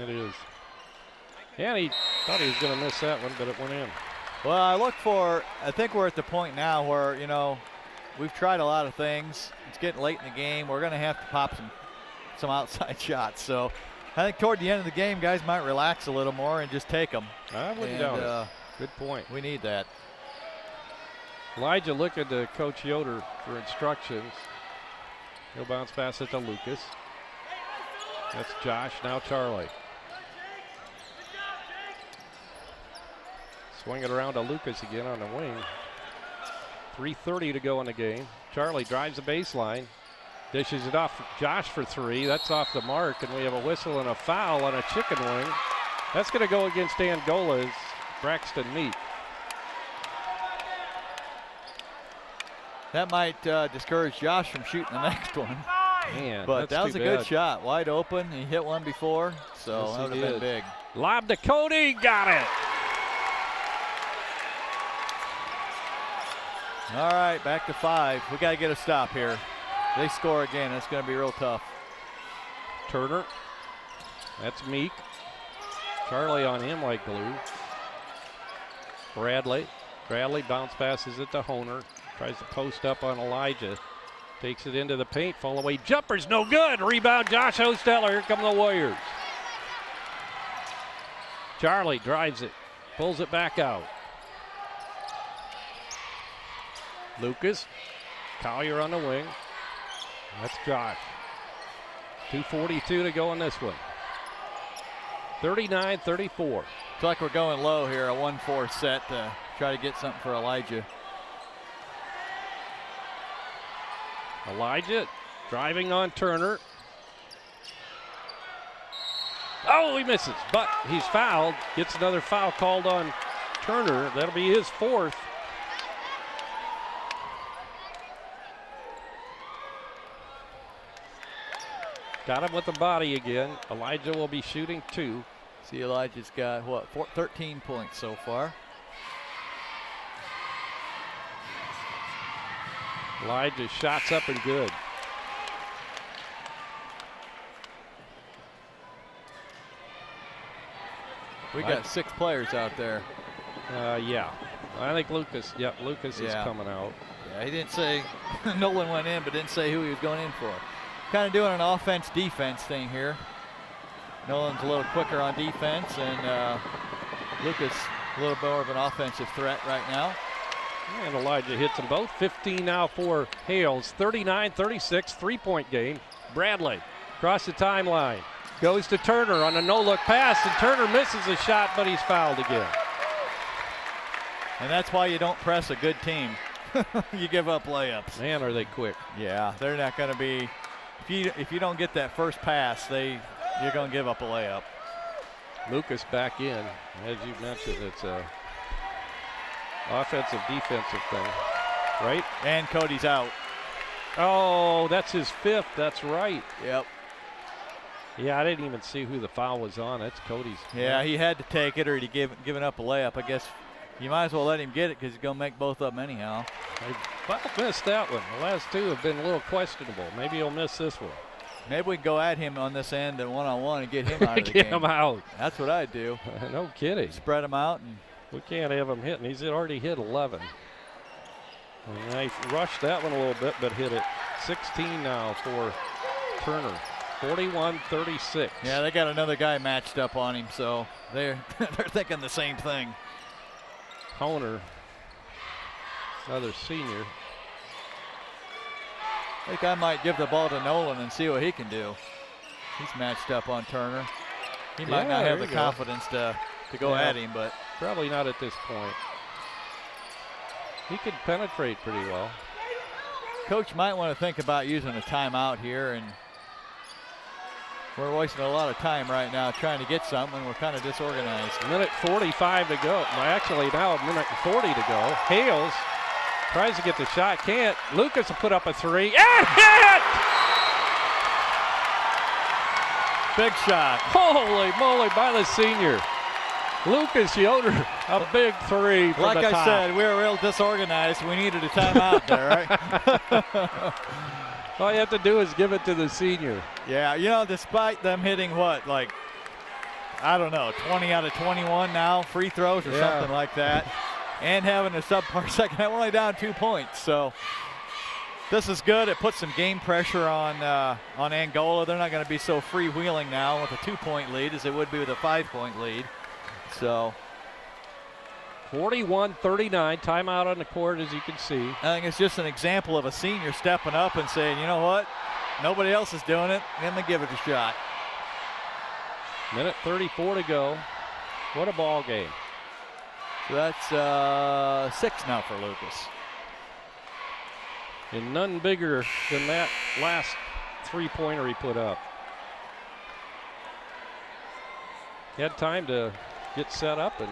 B: It is. And he thought he was going to miss that one, but it went in.
D: Well, I think we're at the point now where, you know, we've tried a lot of things. It's getting late in the game. We're going to have to pop some outside shots. So I think toward the end of the game, guys might relax a little more and just take them.
B: I wouldn't doubt it. Good point.
D: We need that.
B: Elijah looking to Coach Yoder for instructions. He'll bounce pass it to Lucas. That's Josh, now Charlie. Swing it around to Lucas again on the wing. 3:30 to go in the game. Charlie drives the baseline. Dishes it off Josh for 3. That's off the mark, and we have a whistle and a foul on a chicken wing. That's going to go against Angola's Braxton Meek.
D: That might discourage Josh from shooting the next one.
B: Man,
D: but that
B: that's
D: was a
B: too
D: good
B: bad.
D: shot. Wide open. He hit one before, so
B: Yes,
D: that would
B: he
D: have been
B: did.
D: big.
B: Lob to Cody, got it.
D: All right, back to 5. We got to get a stop here. They score again. It's going to be real tough.
B: Turner. That's Meek. Charlie on him like glue. Bradley bounce passes it to Honer. Tries to post up on Elijah. Takes it into the paint. Fall away. Jumper's no good. Rebound Josh Hosteller. Here come the Warriors. Charlie drives it. Pulls it back out. Lucas. Collier on the wing. That's Josh. 2:42 to go in this one. 39-34.
D: It's like we're going low here, a 1-4 set to try to get something for Elijah.
B: Elijah driving on Turner. Oh, he misses, but he's fouled. Gets another foul called on Turner. That'll be his 4th. Got him with the body again. Elijah will be shooting 2.
D: See, Elijah's got, 13 points so far.
B: Elijah's shots up and good.
D: We got 6 players out there.
B: Yeah. I think Lucas is
D: Yeah.
B: coming out.
D: Yeah, he didn't say, Nolan went in, but didn't say who he was going in for. Kind of doing an offense-defense thing here. Nolan's a little quicker on defense, and Lucas a little more of an offensive threat right now.
B: And Elijah hits them both. 15 now for Hales. 39-36, 3-point game. Bradley across the timeline. Goes to Turner on a no-look pass, and Turner misses a shot, but he's fouled again.
D: And that's why you don't press a good team. You give up layups.
B: Man, are they quick.
D: Yeah, they're not going to be, if you don't get that first pass, you're going to give up a layup.
B: Lucas back in. As you mentioned, it's a offensive defensive thing, right?
D: And Cody's out.
B: Oh, that's his 5th. That's right.
D: Yep.
B: Yeah, I didn't even see who the foul was on. That's Cody's.
D: Yeah, he had to take it or he'd given up a layup. I guess you might as well let him get it because he's going to make both of them anyhow.
B: I missed that one. The last 2 have been a little questionable. Maybe he'll miss this one.
D: Maybe we can go at him on this end and one-on-one and get him out of the
B: Get
D: game.
B: him out.
D: That's what I'd do.
B: No kidding.
D: Spread him out. And
B: We can't have him hitting. He's already hit 11. And they rushed that one a little bit, but hit it. 16 now for Turner. 41-36.
D: yeah, they got another guy matched up on him, so they're thinking the same thing.
B: Honer, another senior.
D: I think I might give the ball to Nolan and see what he can do. He's matched up on Turner. He might not
B: there
D: have the
B: you go.
D: confidence to go
B: Yeah.
D: at him, but
B: Probably not at this point. He could penetrate pretty well.
D: Coach might want to think about using a timeout here, and we're wasting a lot of time right now trying to get something, and we're kind of disorganized.
B: Minute 45 to go. Well, actually, now a minute and 40 to go. Hales tries to get the shot, can't. Lucas will put up a 3. And hit!
D: Big shot.
B: Holy moly, by the senior. Lucas Yoder, a big three from
D: like
B: the
D: I
B: top.
D: said, we were real disorganized. We needed a timeout there, right?
B: All you have to do is give it to the senior.
D: Yeah, you know, despite them hitting what, like, I don't know, 20 out of 21 now, free throws or something like that, and having a subpar second, we're only down 2 points. So this is good. It puts some game pressure on Angola. They're not going to be so freewheeling now with a 2-point lead as they would be with a 5-point lead. So
B: 41-39, timeout on the court, as you can see.
D: I think it's just an example of a senior stepping up and saying, you know what, nobody else is doing it. Let me give it a shot.
B: Minute 34 to go. What a ball game.
D: So that's 6 now for Lucas.
B: And none bigger than that last three-pointer he put up. He had time to get set up and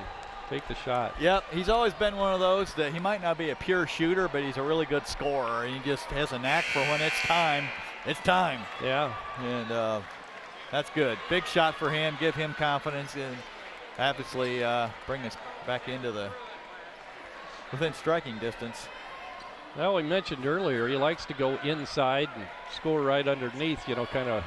B: take the shot.
D: Yep, he's always been one of those that he might not be a pure shooter, but he's a really good scorer. He just has a knack for when it's time. It's time.
B: Yeah.
D: And that's good. Big shot for him. Give him confidence and obviously bring us back into within striking distance.
B: Well, we mentioned earlier he likes to go inside and score right underneath, you know, kind of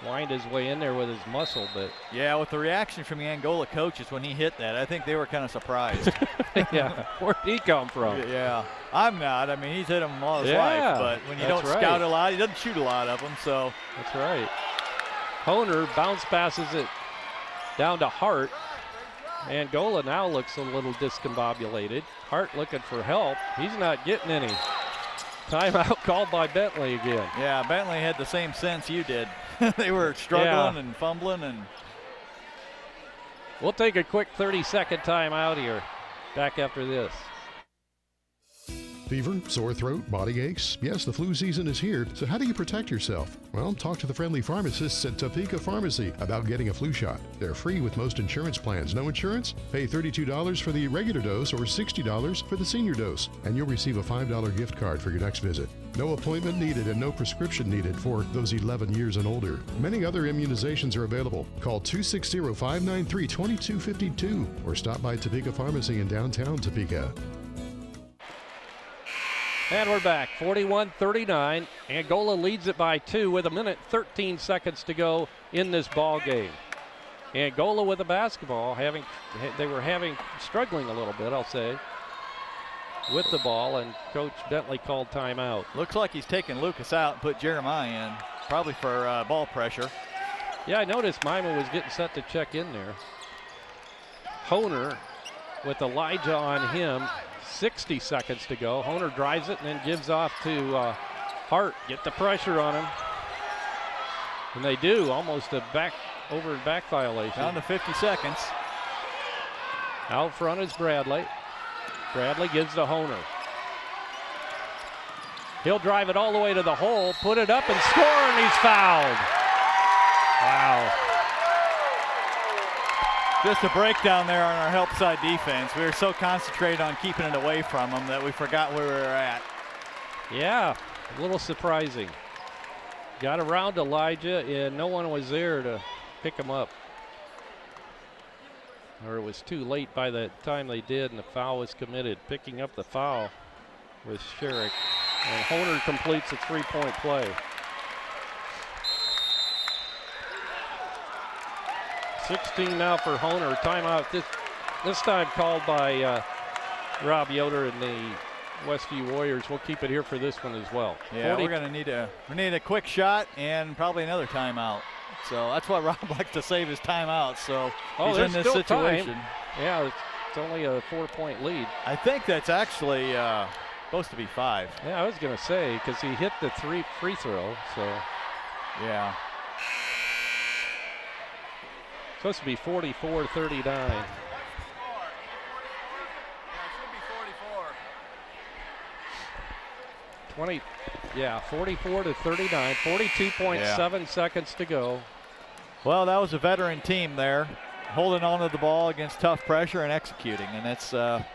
B: wind his way in there with his muscle. But
D: yeah, with the reaction from the Angola coaches when he hit that, I think they were kind of surprised.
B: yeah, where'd he come from?
D: Yeah, I'm not. I mean, he's hit them all his life, but when you don't scout a lot, he doesn't shoot a lot of them. So
B: that's right. Honer bounce passes it down to Hart. Angola now looks a little discombobulated. Hart looking for help. He's not getting any. Timeout called by Bentley again.
D: Yeah, Bentley had the same sense you did. They were struggling and fumbling. And
B: we'll take a quick 30-second timeout here. Back after this.
H: Fever, sore throat, body aches. Yes, the flu season is here, so how do you protect yourself? Well, talk to the friendly pharmacists at Topeka Pharmacy about getting a flu shot. They're free with most insurance plans. No insurance? Pay $32 for the regular dose or $60 for the senior dose, and you'll receive a $5 gift card for your next visit. No appointment needed and no prescription needed for those 11 years and older. Many other immunizations are available. Call 260-593-2252 or stop by Topeka Pharmacy in downtown Topeka.
B: And we're back, 41-39. Angola leads it by 2 with 1:13 seconds to go in this ball game. Angola with the basketball, they were struggling a little bit, I'll say, with the ball, and Coach Bentley called timeout.
D: Looks like he's taking Lucas out and put Jeremiah in, probably for ball pressure.
B: Yeah, I noticed Mima was getting set to check in there. Honer with Elijah on him. 60 seconds to go. Honer drives it and then gives off to Hart. Get the pressure on him. And they do, almost a back violation.
D: Down to 50 seconds.
B: Out front is Bradley. Bradley gives to Honer. He'll drive it all the way to the hole, put it up and score, and he's fouled. Wow.
D: Just a breakdown there on our help side defense. We were so concentrated on keeping it away from them that we forgot where we were at.
B: Yeah, a little surprising. Got around Elijah and no one was there to pick him up. Or it was too late by the time they did and the foul was committed. Picking up the foul was Sherrick. And Honer completes a three-point play. 16 now for Honer. Timeout this time called by Rob Yoder and the Westview Warriors. We'll keep it here for this one as well.
D: Yeah, we're going to need a quick shot and probably another timeout. So that's why Rob likes to save his timeout. So he's in this situation.
B: Time. Yeah, it's only a 4-point lead.
D: I think that's actually supposed to be 5.
B: Yeah, I was going to say because he hit the free throw. So
D: yeah.
B: Supposed to be 44-39.
D: Yeah,
B: 44 to 39, 42.7 seconds to go.
D: Well, that was a veteran team there, holding on to the ball against tough pressure and executing, and it's tough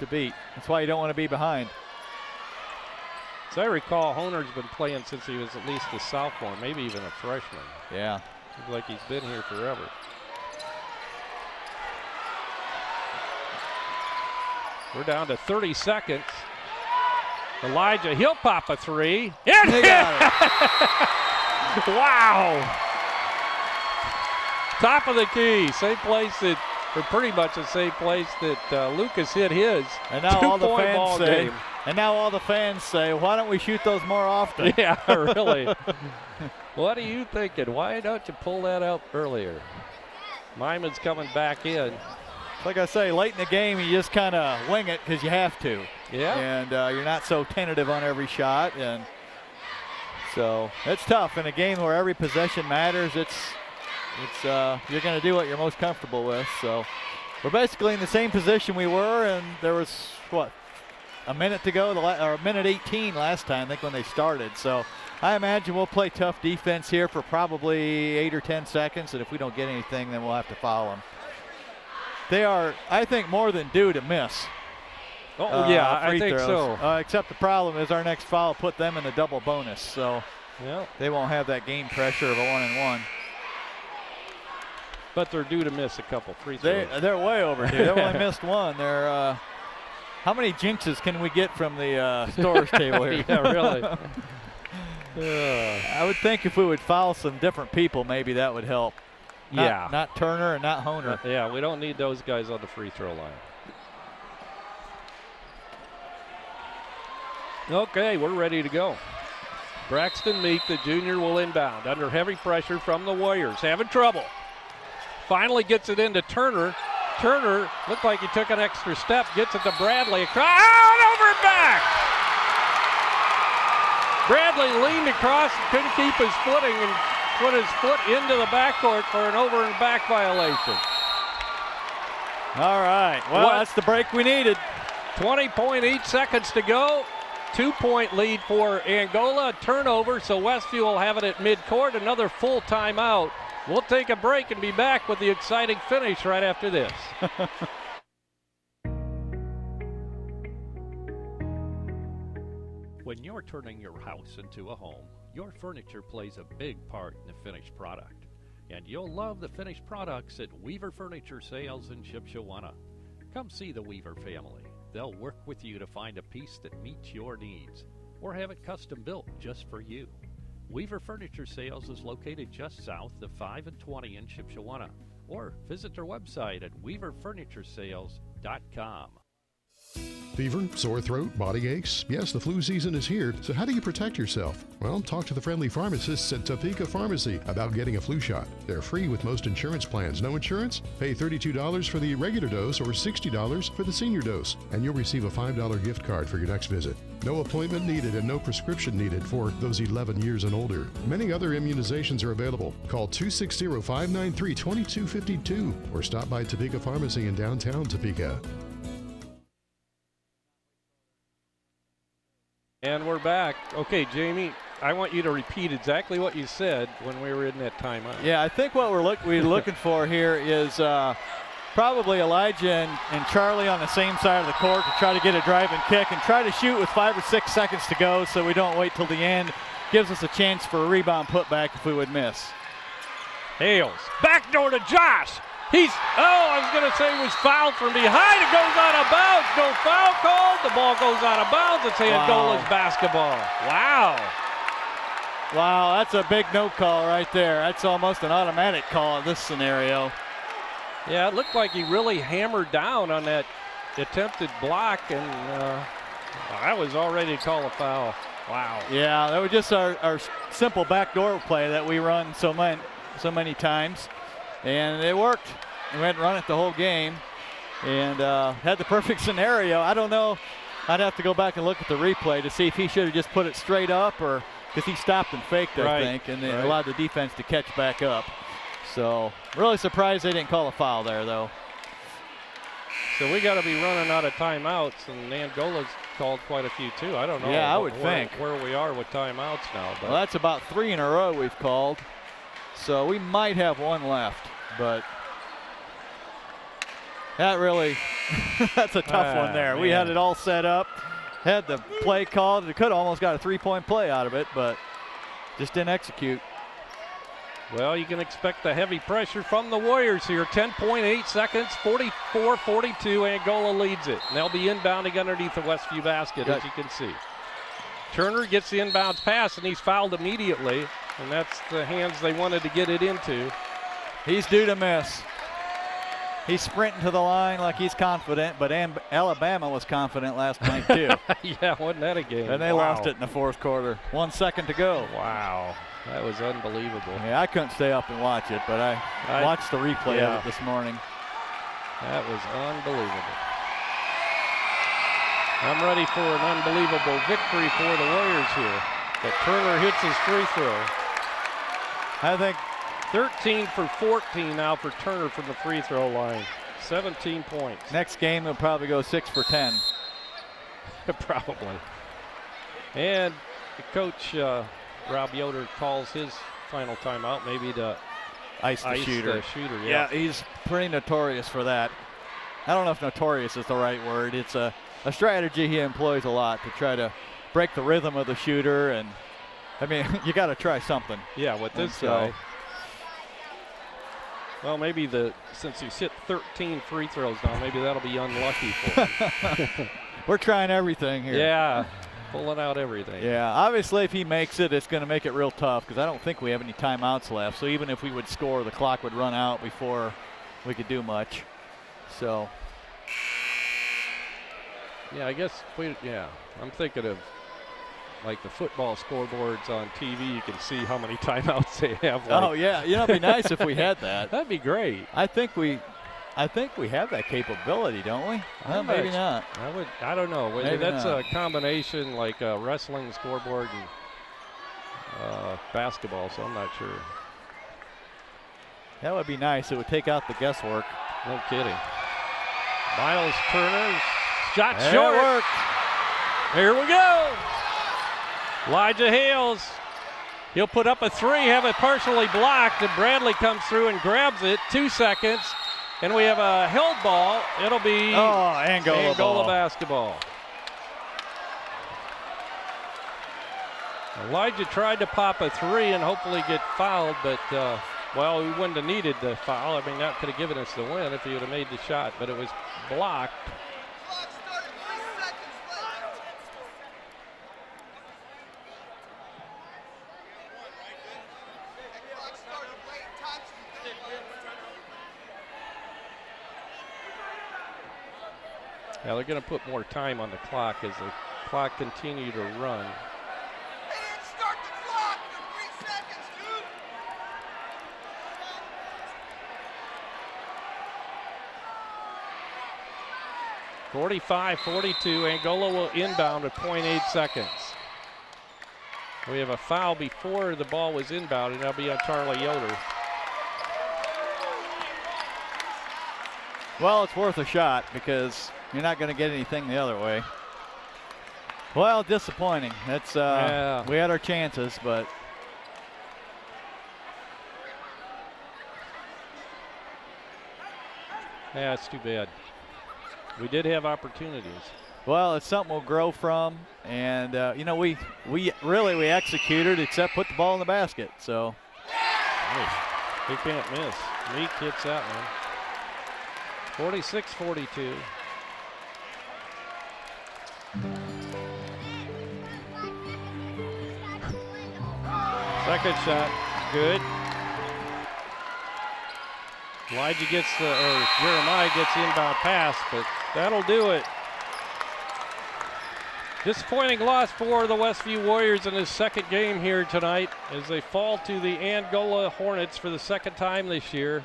D: to beat. That's why you don't want to be behind.
B: As I recall, Honer's been playing since he was at least a sophomore, maybe even a freshman.
D: Yeah.
B: Looks like he's been here forever. We're down to 30 seconds. Elijah, he'll pop a three. And
D: He got it.
B: Wow. Top of the key, same place that, or pretty much the same place that Lucas hit his.
D: And now all the
B: two-point ball
D: fans say,
B: game.
D: and now all the fans say, why don't we shoot those more often?
B: Yeah, really. What are you thinking? Why don't you pull that out earlier? Myman's coming back in.
D: Like I say, late in the game, you just kind of wing it because you have to.
B: Yeah.
D: And you're not so tentative on every shot. And so it's tough in a game where every possession matters. It's you're going to do what you're most comfortable with. So we're basically in the same position we were, and there was, what, a minute to go, or a minute 18 last time, I think, when they started. So I imagine we'll play tough defense here for probably 8 or 10 seconds, and if we don't get anything, then we'll have to foul them. They are, I think, more than due to miss.
B: Yeah, I think
D: throws.
B: so.
D: Except the problem is our next foul put them in the double bonus, so
B: Yeah.
D: they won't have that game pressure of a 1-and-1.
B: But they're due to miss a couple free throws.
D: They're way overdue. They've only missed one. They're how many jinxes can we get from the storage table here?
B: Yeah, really.
D: I would think if we would foul some different people, maybe that would help. Not Turner and not Honer.
B: Yeah, we don't need those guys on the free throw line. Okay, we're ready to go. Braxton Meek, the junior, will inbound under heavy pressure from the Warriors. Having trouble. Finally gets it into Turner. Turner looked like he took an extra step, gets it to Bradley. Across, over and back! Bradley leaned across and couldn't keep his footing and put his foot into the backcourt for an over and back violation.
D: All right, well, that's the break we needed.
B: 20.8 seconds to go. 2-point lead for Angola. Turnover, so Westview will have it at midcourt. Another full timeout. We'll take a break and be back with the exciting finish right after this. When you're turning your house into a home, your furniture plays a big part in the finished product. And you'll love the finished products at Weaver Furniture Sales in Shipshewana. Come see the Weaver family. They'll work with you to find a piece that meets your needs, or have it custom built just for you. Weaver Furniture Sales is located just south of 5 and 20 in Shipshewana, or visit their website at weaverfurnituresales.com.
H: Fever, sore throat, body aches? Yes, the flu season is here, so how do you protect yourself? Well, talk to the friendly pharmacists at Topeka Pharmacy about getting a flu shot. They're free with most insurance plans. No insurance? Pay $32 for the regular dose or $60 for the senior dose, and you'll receive a $5 gift card for your next visit. No appointment needed and no prescription needed for those 11 years and older. Many other immunizations are available. Call 260-593-2252 or stop by Topeka Pharmacy in downtown Topeka.
B: And we're back. Okay, Jamie, I want you to repeat exactly what you said when we were in that timeout.
D: Yeah, I think what we're looking for here is probably Elijah and Charlie on the same side of the court to try to get a drive and kick and try to shoot with 5 or 6 seconds to go so we don't wait till the end. Gives us a chance for a rebound putback if we would miss.
B: Hales, backdoor to Josh. I was going to say he was fouled from behind. It goes out of bounds. No foul called. The ball goes out of bounds. It's Angola's basketball. Wow.
D: Wow, that's a big no call right there. That's almost an automatic call in this scenario.
B: Yeah, it looked like he really hammered down on that attempted block, and I was all ready to call a foul. Wow.
D: Yeah, that was just our simple backdoor play that we run so many times. And it worked. We went and run it the whole game and had the perfect scenario. I don't know. I'd have to go back and look at the replay to see if he should have just put it straight up or because he stopped and faked, I think, and then allowed the defense to catch back up. So really surprised they didn't call a foul there, though.
B: So we got to be running out of timeouts, and Angola's called quite a few, too. I don't know.
D: Yeah, I would think.
B: Where we are with timeouts now. But.
D: Well, that's about 3 in a row we've called. So we might have one left, but that really, that's a tough one there.
B: Man.
D: We had it all set up, had the play called. It could have almost got a 3-point play out of it, but just didn't execute.
B: Well, you can expect the heavy pressure from the Warriors here. 10.8 seconds, 44-42. Angola leads it. And they'll be inbounding underneath the Westview basket, as you can see. Turner gets the inbounds pass, and he's fouled immediately. And that's the hands they wanted to get it into.
D: He's due to miss. He's sprinting to the line like he's confident, but Alabama was confident last night, too.
B: Yeah, wasn't that a game?
D: And they lost it in the fourth quarter. 1 second to go.
B: Wow. That was unbelievable.
D: Yeah, I couldn't stay up and watch it, but I watched the replay of it this morning.
B: That was unbelievable. I'm ready for an unbelievable victory for the Warriors here. But Turner hits his free throw.
D: I think
B: 13 for 14 now for Turner from the free throw line. 17 points.
D: Next game, he'll probably go 6 for 10.
B: Probably. And the coach, Rob Yoder, calls his final timeout, maybe to
D: ice the shooter.
B: Yeah,
D: he's pretty notorious for that. I don't know if notorious is the right word. It's a strategy he employs a lot to try to break the rhythm of the shooter. And, I mean, you got to try something.
B: Yeah, with this guy. Well, maybe since he's hit 13 free throws now, maybe that'll be unlucky for him.
D: We're trying everything here.
B: Yeah, pulling out everything.
D: Yeah, obviously if he makes it, it's going to make it real tough because I don't think we have any timeouts left. So even if we would score, the clock would run out before we could do much. So.
B: Yeah, I guess I'm thinking of like the football scoreboards on TV. You can see how many timeouts they have.
D: Oh yeah, it'd be nice if we had that.
B: That'd be great.
D: I think we have that capability, don't we? Well, maybe not.
B: I don't know.
D: Maybe
B: that's
D: not.
B: a combination like a wrestling scoreboard and basketball, so I'm not sure.
D: That would be nice. It would take out the guesswork.
B: No kidding. Miles Turner shot
D: There
B: short.
D: it worked.
B: Here we go. Elijah Hales. He'll put up a three, have it partially blocked, and Bradley comes through and grabs it. 2 seconds. And we have a held ball. It'll be
D: Angola ball.
B: basketball. Elijah tried to pop a three and hopefully get fouled, but, well, we wouldn't have needed the foul. I mean, that could have given us the win if he would have made the shot, but it was blocked. Now they're going to put more time on the clock as the clock continues to run.
I: They didn't start the clock for 3 seconds, dude.
B: (45-42). Angola will inbound at 0.8 seconds. We have a foul before the ball was inbounded. That'll be on Charlie Yoder.
D: Well, it's worth a shot because you're not going to get anything the other way. Well, disappointing. That's we had our chances, but
B: yeah, it's too bad. We did have opportunities.
D: Well, it's something we'll grow from, and you know, we executed except put the ball in the basket. So
B: He can't miss. Meek hits that one. 46-42. Second shot, good. Elijah gets Jeremiah gets the inbound pass, but that'll do it. Disappointing loss for the Westview Warriors in his second game here tonight as they fall to the Angola Hornets for the second time this year.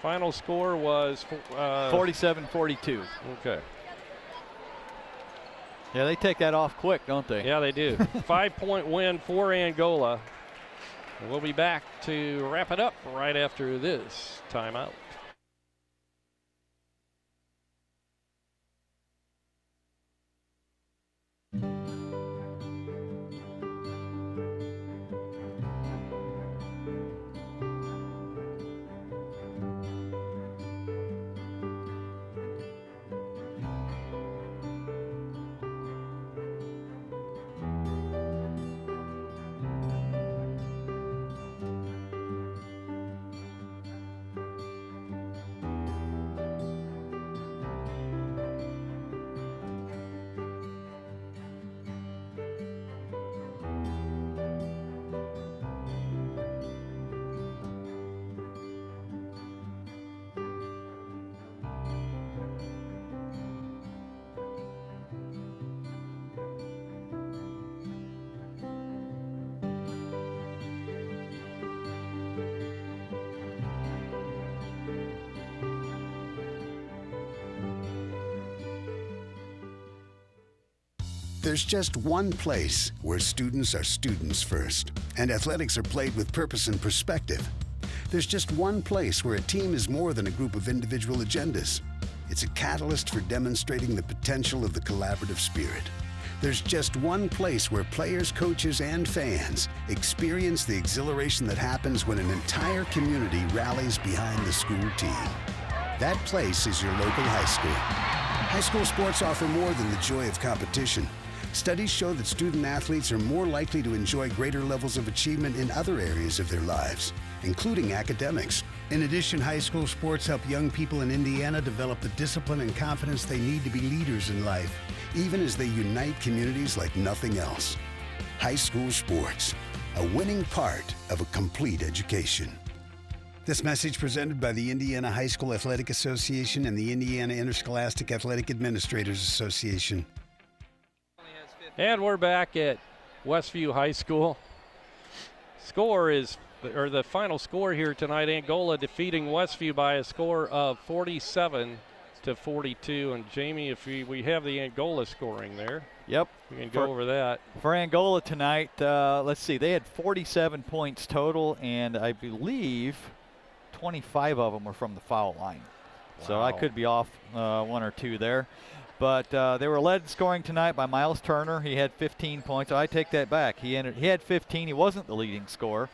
B: Final score was
D: 47-42.
B: Okay.
D: Yeah, they take that off quick, don't they?
B: Yeah, they do. 5-point win for Angola. And we'll be back to wrap it up right after this timeout.
J: There's just one place where students are students first, and athletics are played with purpose and perspective. There's just one place where a team is more than a group of individual agendas. It's a catalyst for demonstrating the potential of the collaborative spirit. There's just one place where players, coaches, and fans experience the exhilaration that happens when an entire community rallies behind the school team. That place is your local high school. High school sports offer more than the joy of competition. Studies show that student athletes are more likely to enjoy greater levels of achievement in other areas of their lives, including academics. In addition, high school sports help young people in Indiana develop the discipline and confidence they need to be leaders in life, even as they unite communities like nothing else. High school sports, a winning part of a complete education. This message presented by the Indiana High School Athletic Association and the Indiana Interscholastic Athletic Administrators Association.
B: And we're back at Westview High School. The final score here tonight, Angola defeating Westview by a score of 47-42. And Jamie, if we have the Angola scoring there.
D: Yep.
B: We can go over that.
D: For Angola tonight, let's see, they had 47 points total, and I believe 25 of them were from the foul line. Wow. So I could be off one or two there. But they were led scoring tonight by Miles Turner. He had 15 points. I take that back. He had 15. He wasn't the leading scorer.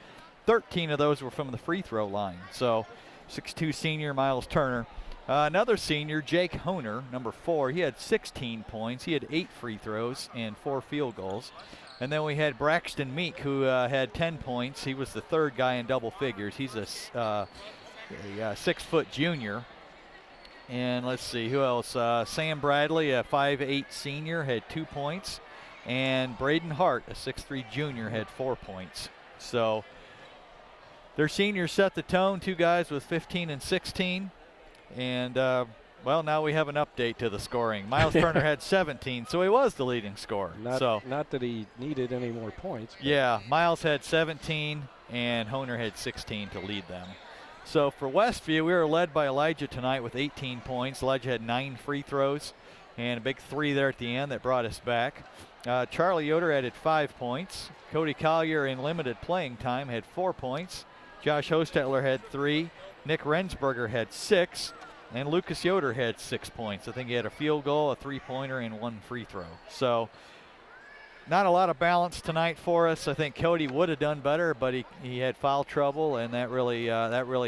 D: 13 of those were from the free throw line. So 6'2" senior Miles Turner. Another senior, Jake Honer, number 4. He had 16 points. He had 8 free throws and 4 field goals. And then we had Braxton Meek, who had 10 points. He was the third guy in double figures. He's a 6-foot junior. And let's see, who else? Sam Bradley, a 5'8" senior, had 2 points. And Braden Hart, a 6'3" junior, had 4 points. So their seniors set the tone, 2 guys with 15 and 16. And, well, now we have an update to the scoring. Miles Turner had 17, so he was the leading scorer.
B: Not that he needed any more points.
D: Yeah, Miles had 17, and Honer had 16 to lead them. So for Westview, we were led by Elijah tonight with 18 points. Elijah had 9 free throws and a big 3 there at the end that brought us back. Charlie Yoder added 5 points. Cody Collier in limited playing time had 4 points. Josh Hostetler had 3. Nick Rensberger had 6. And Lucas Yoder had 6 points. I think he had a field goal, a 3-pointer, and 1 free throw. So not a lot of balance tonight for us. I think Cody would have done better, but he had foul trouble, and that really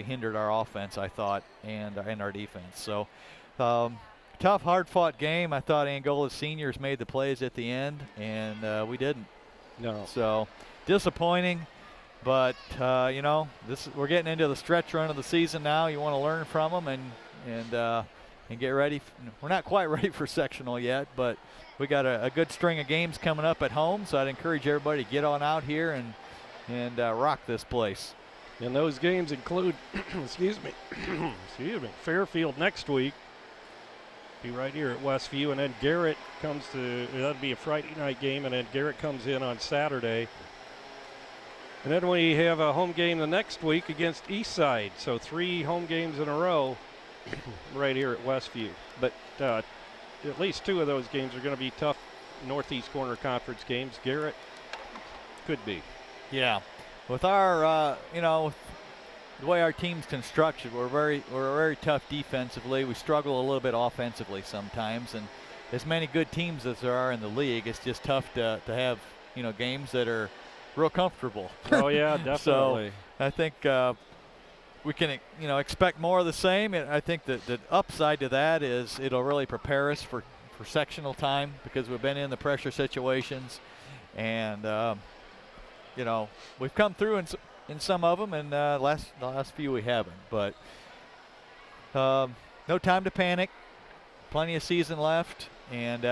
D: hindered our offense, I thought, and our defense. So tough, hard-fought game. I thought Angola's seniors made the plays at the end, and we didn't.
B: No.
D: So disappointing, but we're getting into the stretch run of the season now. You want to learn from them and get ready. We're not quite ready for sectional yet, but we got a good string of games coming up at home, so I'd encourage everybody to get on out here and rock this place.
B: And those games include, Fairfield next week. Be right here at Westview, and then Garrett comes that'll be a Friday night game, and then Garrett comes in on Saturday. And then we have a home game the next week against Eastside, so 3 home games in a row right here at Westview. But at least 2 of those games are going to be tough Northeast Corner Conference games. Garrett could be.
D: Yeah. With our, with the way our team's constructed, we're very tough defensively. We struggle a little bit offensively sometimes. And as many good teams as there are in the league, it's just tough to have, games that are real comfortable.
B: Oh, yeah, definitely.
D: So I think we can, expect more of the same. And I think that the upside to that is it'll really prepare us for sectional time because we've been in the pressure situations, and we've come through in some of them, and the last few we haven't. But no time to panic. Plenty of season left, and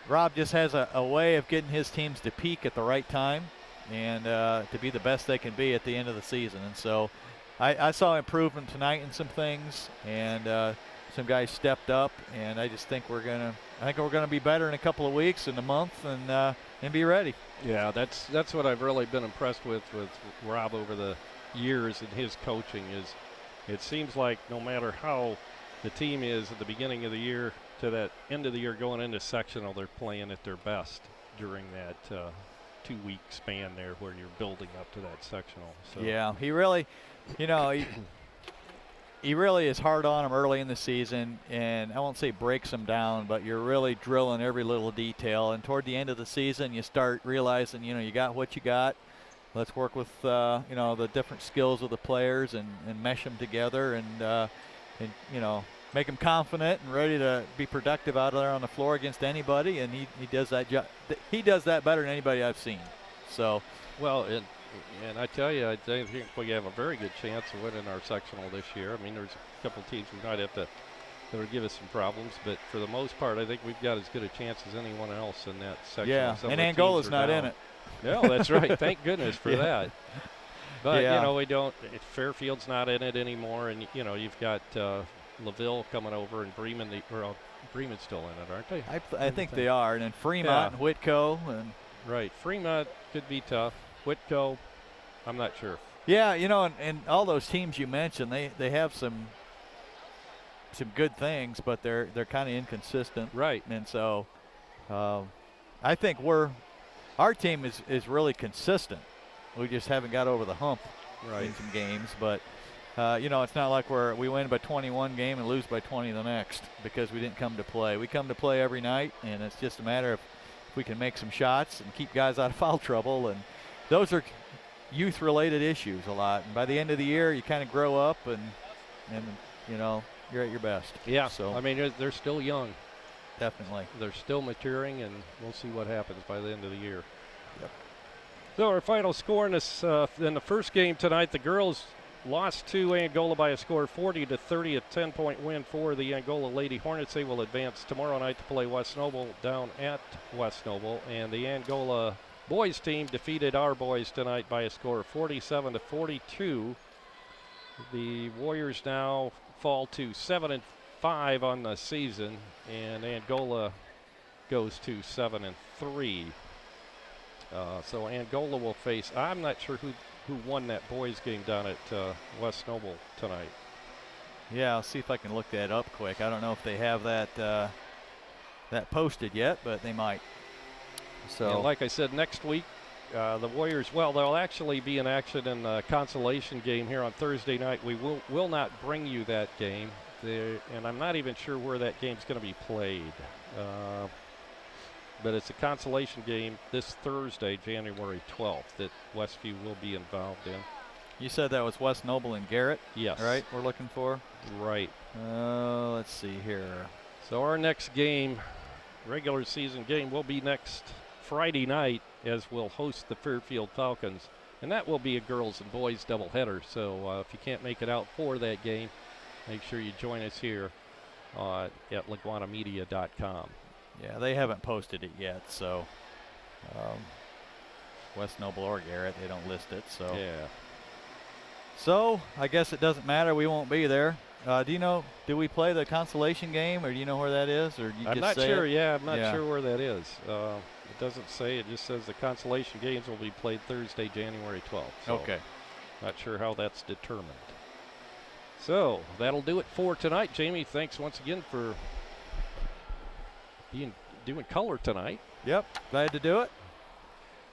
D: Rob just has a way of getting his teams to peak at the right time and to be the best they can be at the end of the season. And so I saw improvement tonight in some things, and some guys stepped up, and I just think we're gonna be better in a couple of weeks, in a month, and be ready.
B: Yeah, that's what I've really been impressed with Rob over the years in his coaching. Is it seems like no matter how the team is at the beginning of the year to that end of the year going into sectional, they're playing at their best during that 2-week span there where you're building up to that sectional. So.
D: Yeah, he really, he really is hard on them early in the season, and I won't say breaks them down, but you're really drilling every little detail. And toward the end of the season, you start realizing, you got what you got. Let's work with, the different skills of the players and mesh them together and make them confident and ready to be productive out there on the floor against anybody. And he does that job. He does that better than anybody I've seen. So,
B: well, and I tell you, I think we have a very good chance of winning our sectional this year. I mean, there's a couple teams we might have to that would give us some problems, but for the most part, I think we've got as good a chance as anyone else in that section.
D: Yeah, and Angola's not in it.
B: No, that's right. Thank goodness for that. But,
D: yeah.
B: We don't Fairfield's not in it anymore, and, you've got LaVille coming over and Bremen. Bremen's still in it, aren't they?
D: I think they are. And then Fremont and Whitco.
B: Right. Fremont could be tough. Whitco, I'm not sure.
D: Yeah, and all those teams you mentioned, they have some good things, but they're kind of inconsistent.
B: Right.
D: And so I think our team is really consistent. We just haven't got over the hump in some games. But, it's not like we win by 21 game and lose by 20 the next because we didn't come to play. We come to play every night, and it's just a matter of if we can make some shots and keep guys out of foul trouble. And those are youth-related issues a lot. And by the end of the year, you kind of grow up and you're at your best.
B: Yeah.
D: So
B: I mean, they're still young.
D: Definitely.
B: They're still maturing, and we'll see what happens by the end of the year.
D: Yep.
B: So our final score in the first game tonight, the girls lost to Angola by a score of 40-30, a 10-point win for the Angola Lady Hornets. They will advance tomorrow night to play West Noble down at West Noble, and the Angola boys team defeated our boys tonight by a score of 47-42. The Warriors now fall to 7-5 on the season, and Angola goes to 7-3. So Angola will face, I'm not sure who won that boys game down at West Noble tonight.
D: Yeah, I'll see if I can look that up quick. I don't know if they have that posted yet, but they might. So,
B: and like I said, next week the Warriors, they'll actually be in action in the consolation game here on Thursday night. We will not bring you that game, and I'm not even sure where that game's going to be played. But it's a consolation game this Thursday, January 12th, that Westview will be involved in.
D: You said that was West Noble and Garrett?
B: Yes.
D: Right, we're looking for?
B: Right.
D: Let's see here.
B: So our next game, regular season game, will be next Friday night, as we'll host the Fairfield Falcons. And that will be a girls and boys doubleheader. So if you can't make it out for that game, make sure you join us here at LaguanaMedia.com.
D: Yeah, they haven't posted it yet, so West Noble or Garrett, they don't list it. So
B: yeah.
D: So I guess it doesn't matter. We won't be there. Do we play the consolation game, or do you know where that is? Or you
B: I'm
D: just
B: not
D: say
B: sure.
D: it?
B: Yeah, I'm not sure where that is. It doesn't say. It just says the consolation games will be played Thursday, January 12th. So
D: okay.
B: Not sure how that's determined. So that'll do it for tonight. Jamie, thanks once again for doing color tonight.
D: Yep, glad to do it.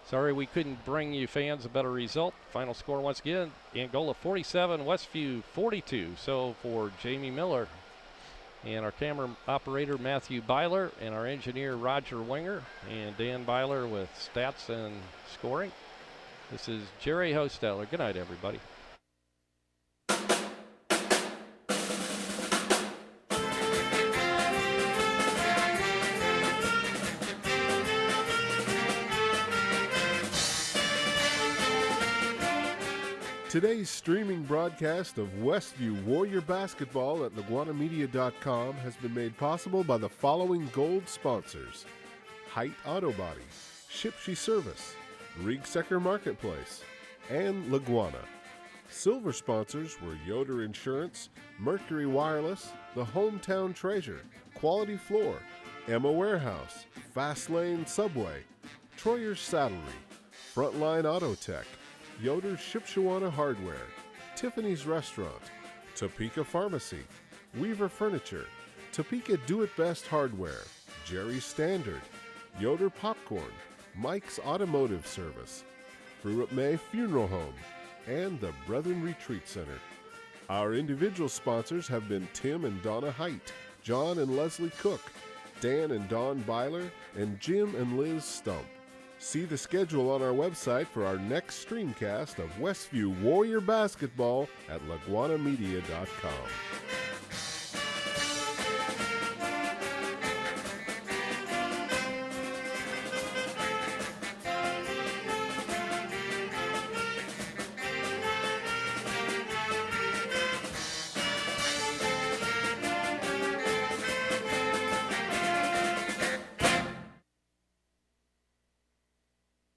B: Sorry we couldn't bring you fans a better result. Final score once again, Angola 47, Westview 42. So for Jamie Miller and our camera operator Matthew Byler and our engineer Roger Winger and Dan Byler with stats and scoring, this is Jerry Hosteller. Good night, everybody.
C: Today's streaming broadcast of Westview Warrior Basketball at LaguanaMedia.com has been made possible by the following gold sponsors: Height Auto Body, Shipshe Service, Riegsecker Marketplace, and Laguana. Silver sponsors were Yoder Insurance, Mercury Wireless, The Hometown Treasure, Quality Floor, Emma Warehouse, Fast Lane Subway, Troyer's Saddlery, Frontline Auto Tech, Yoder's Shipshewana Hardware, Tiffany's Restaurant, Topeka Pharmacy, Weaver Furniture, Topeka Do-It-Best Hardware, Jerry's Standard, Yoder Popcorn, Mike's Automotive Service, Fruit May Funeral Home, and the Brethren Retreat Center. Our individual sponsors have been Tim and Donna Height, John and Leslie Cook, Dan and Dawn Byler, and Jim and Liz Stump. See the schedule on our website for our next streamcast of Westview Warrior Basketball at laguanamedia.com.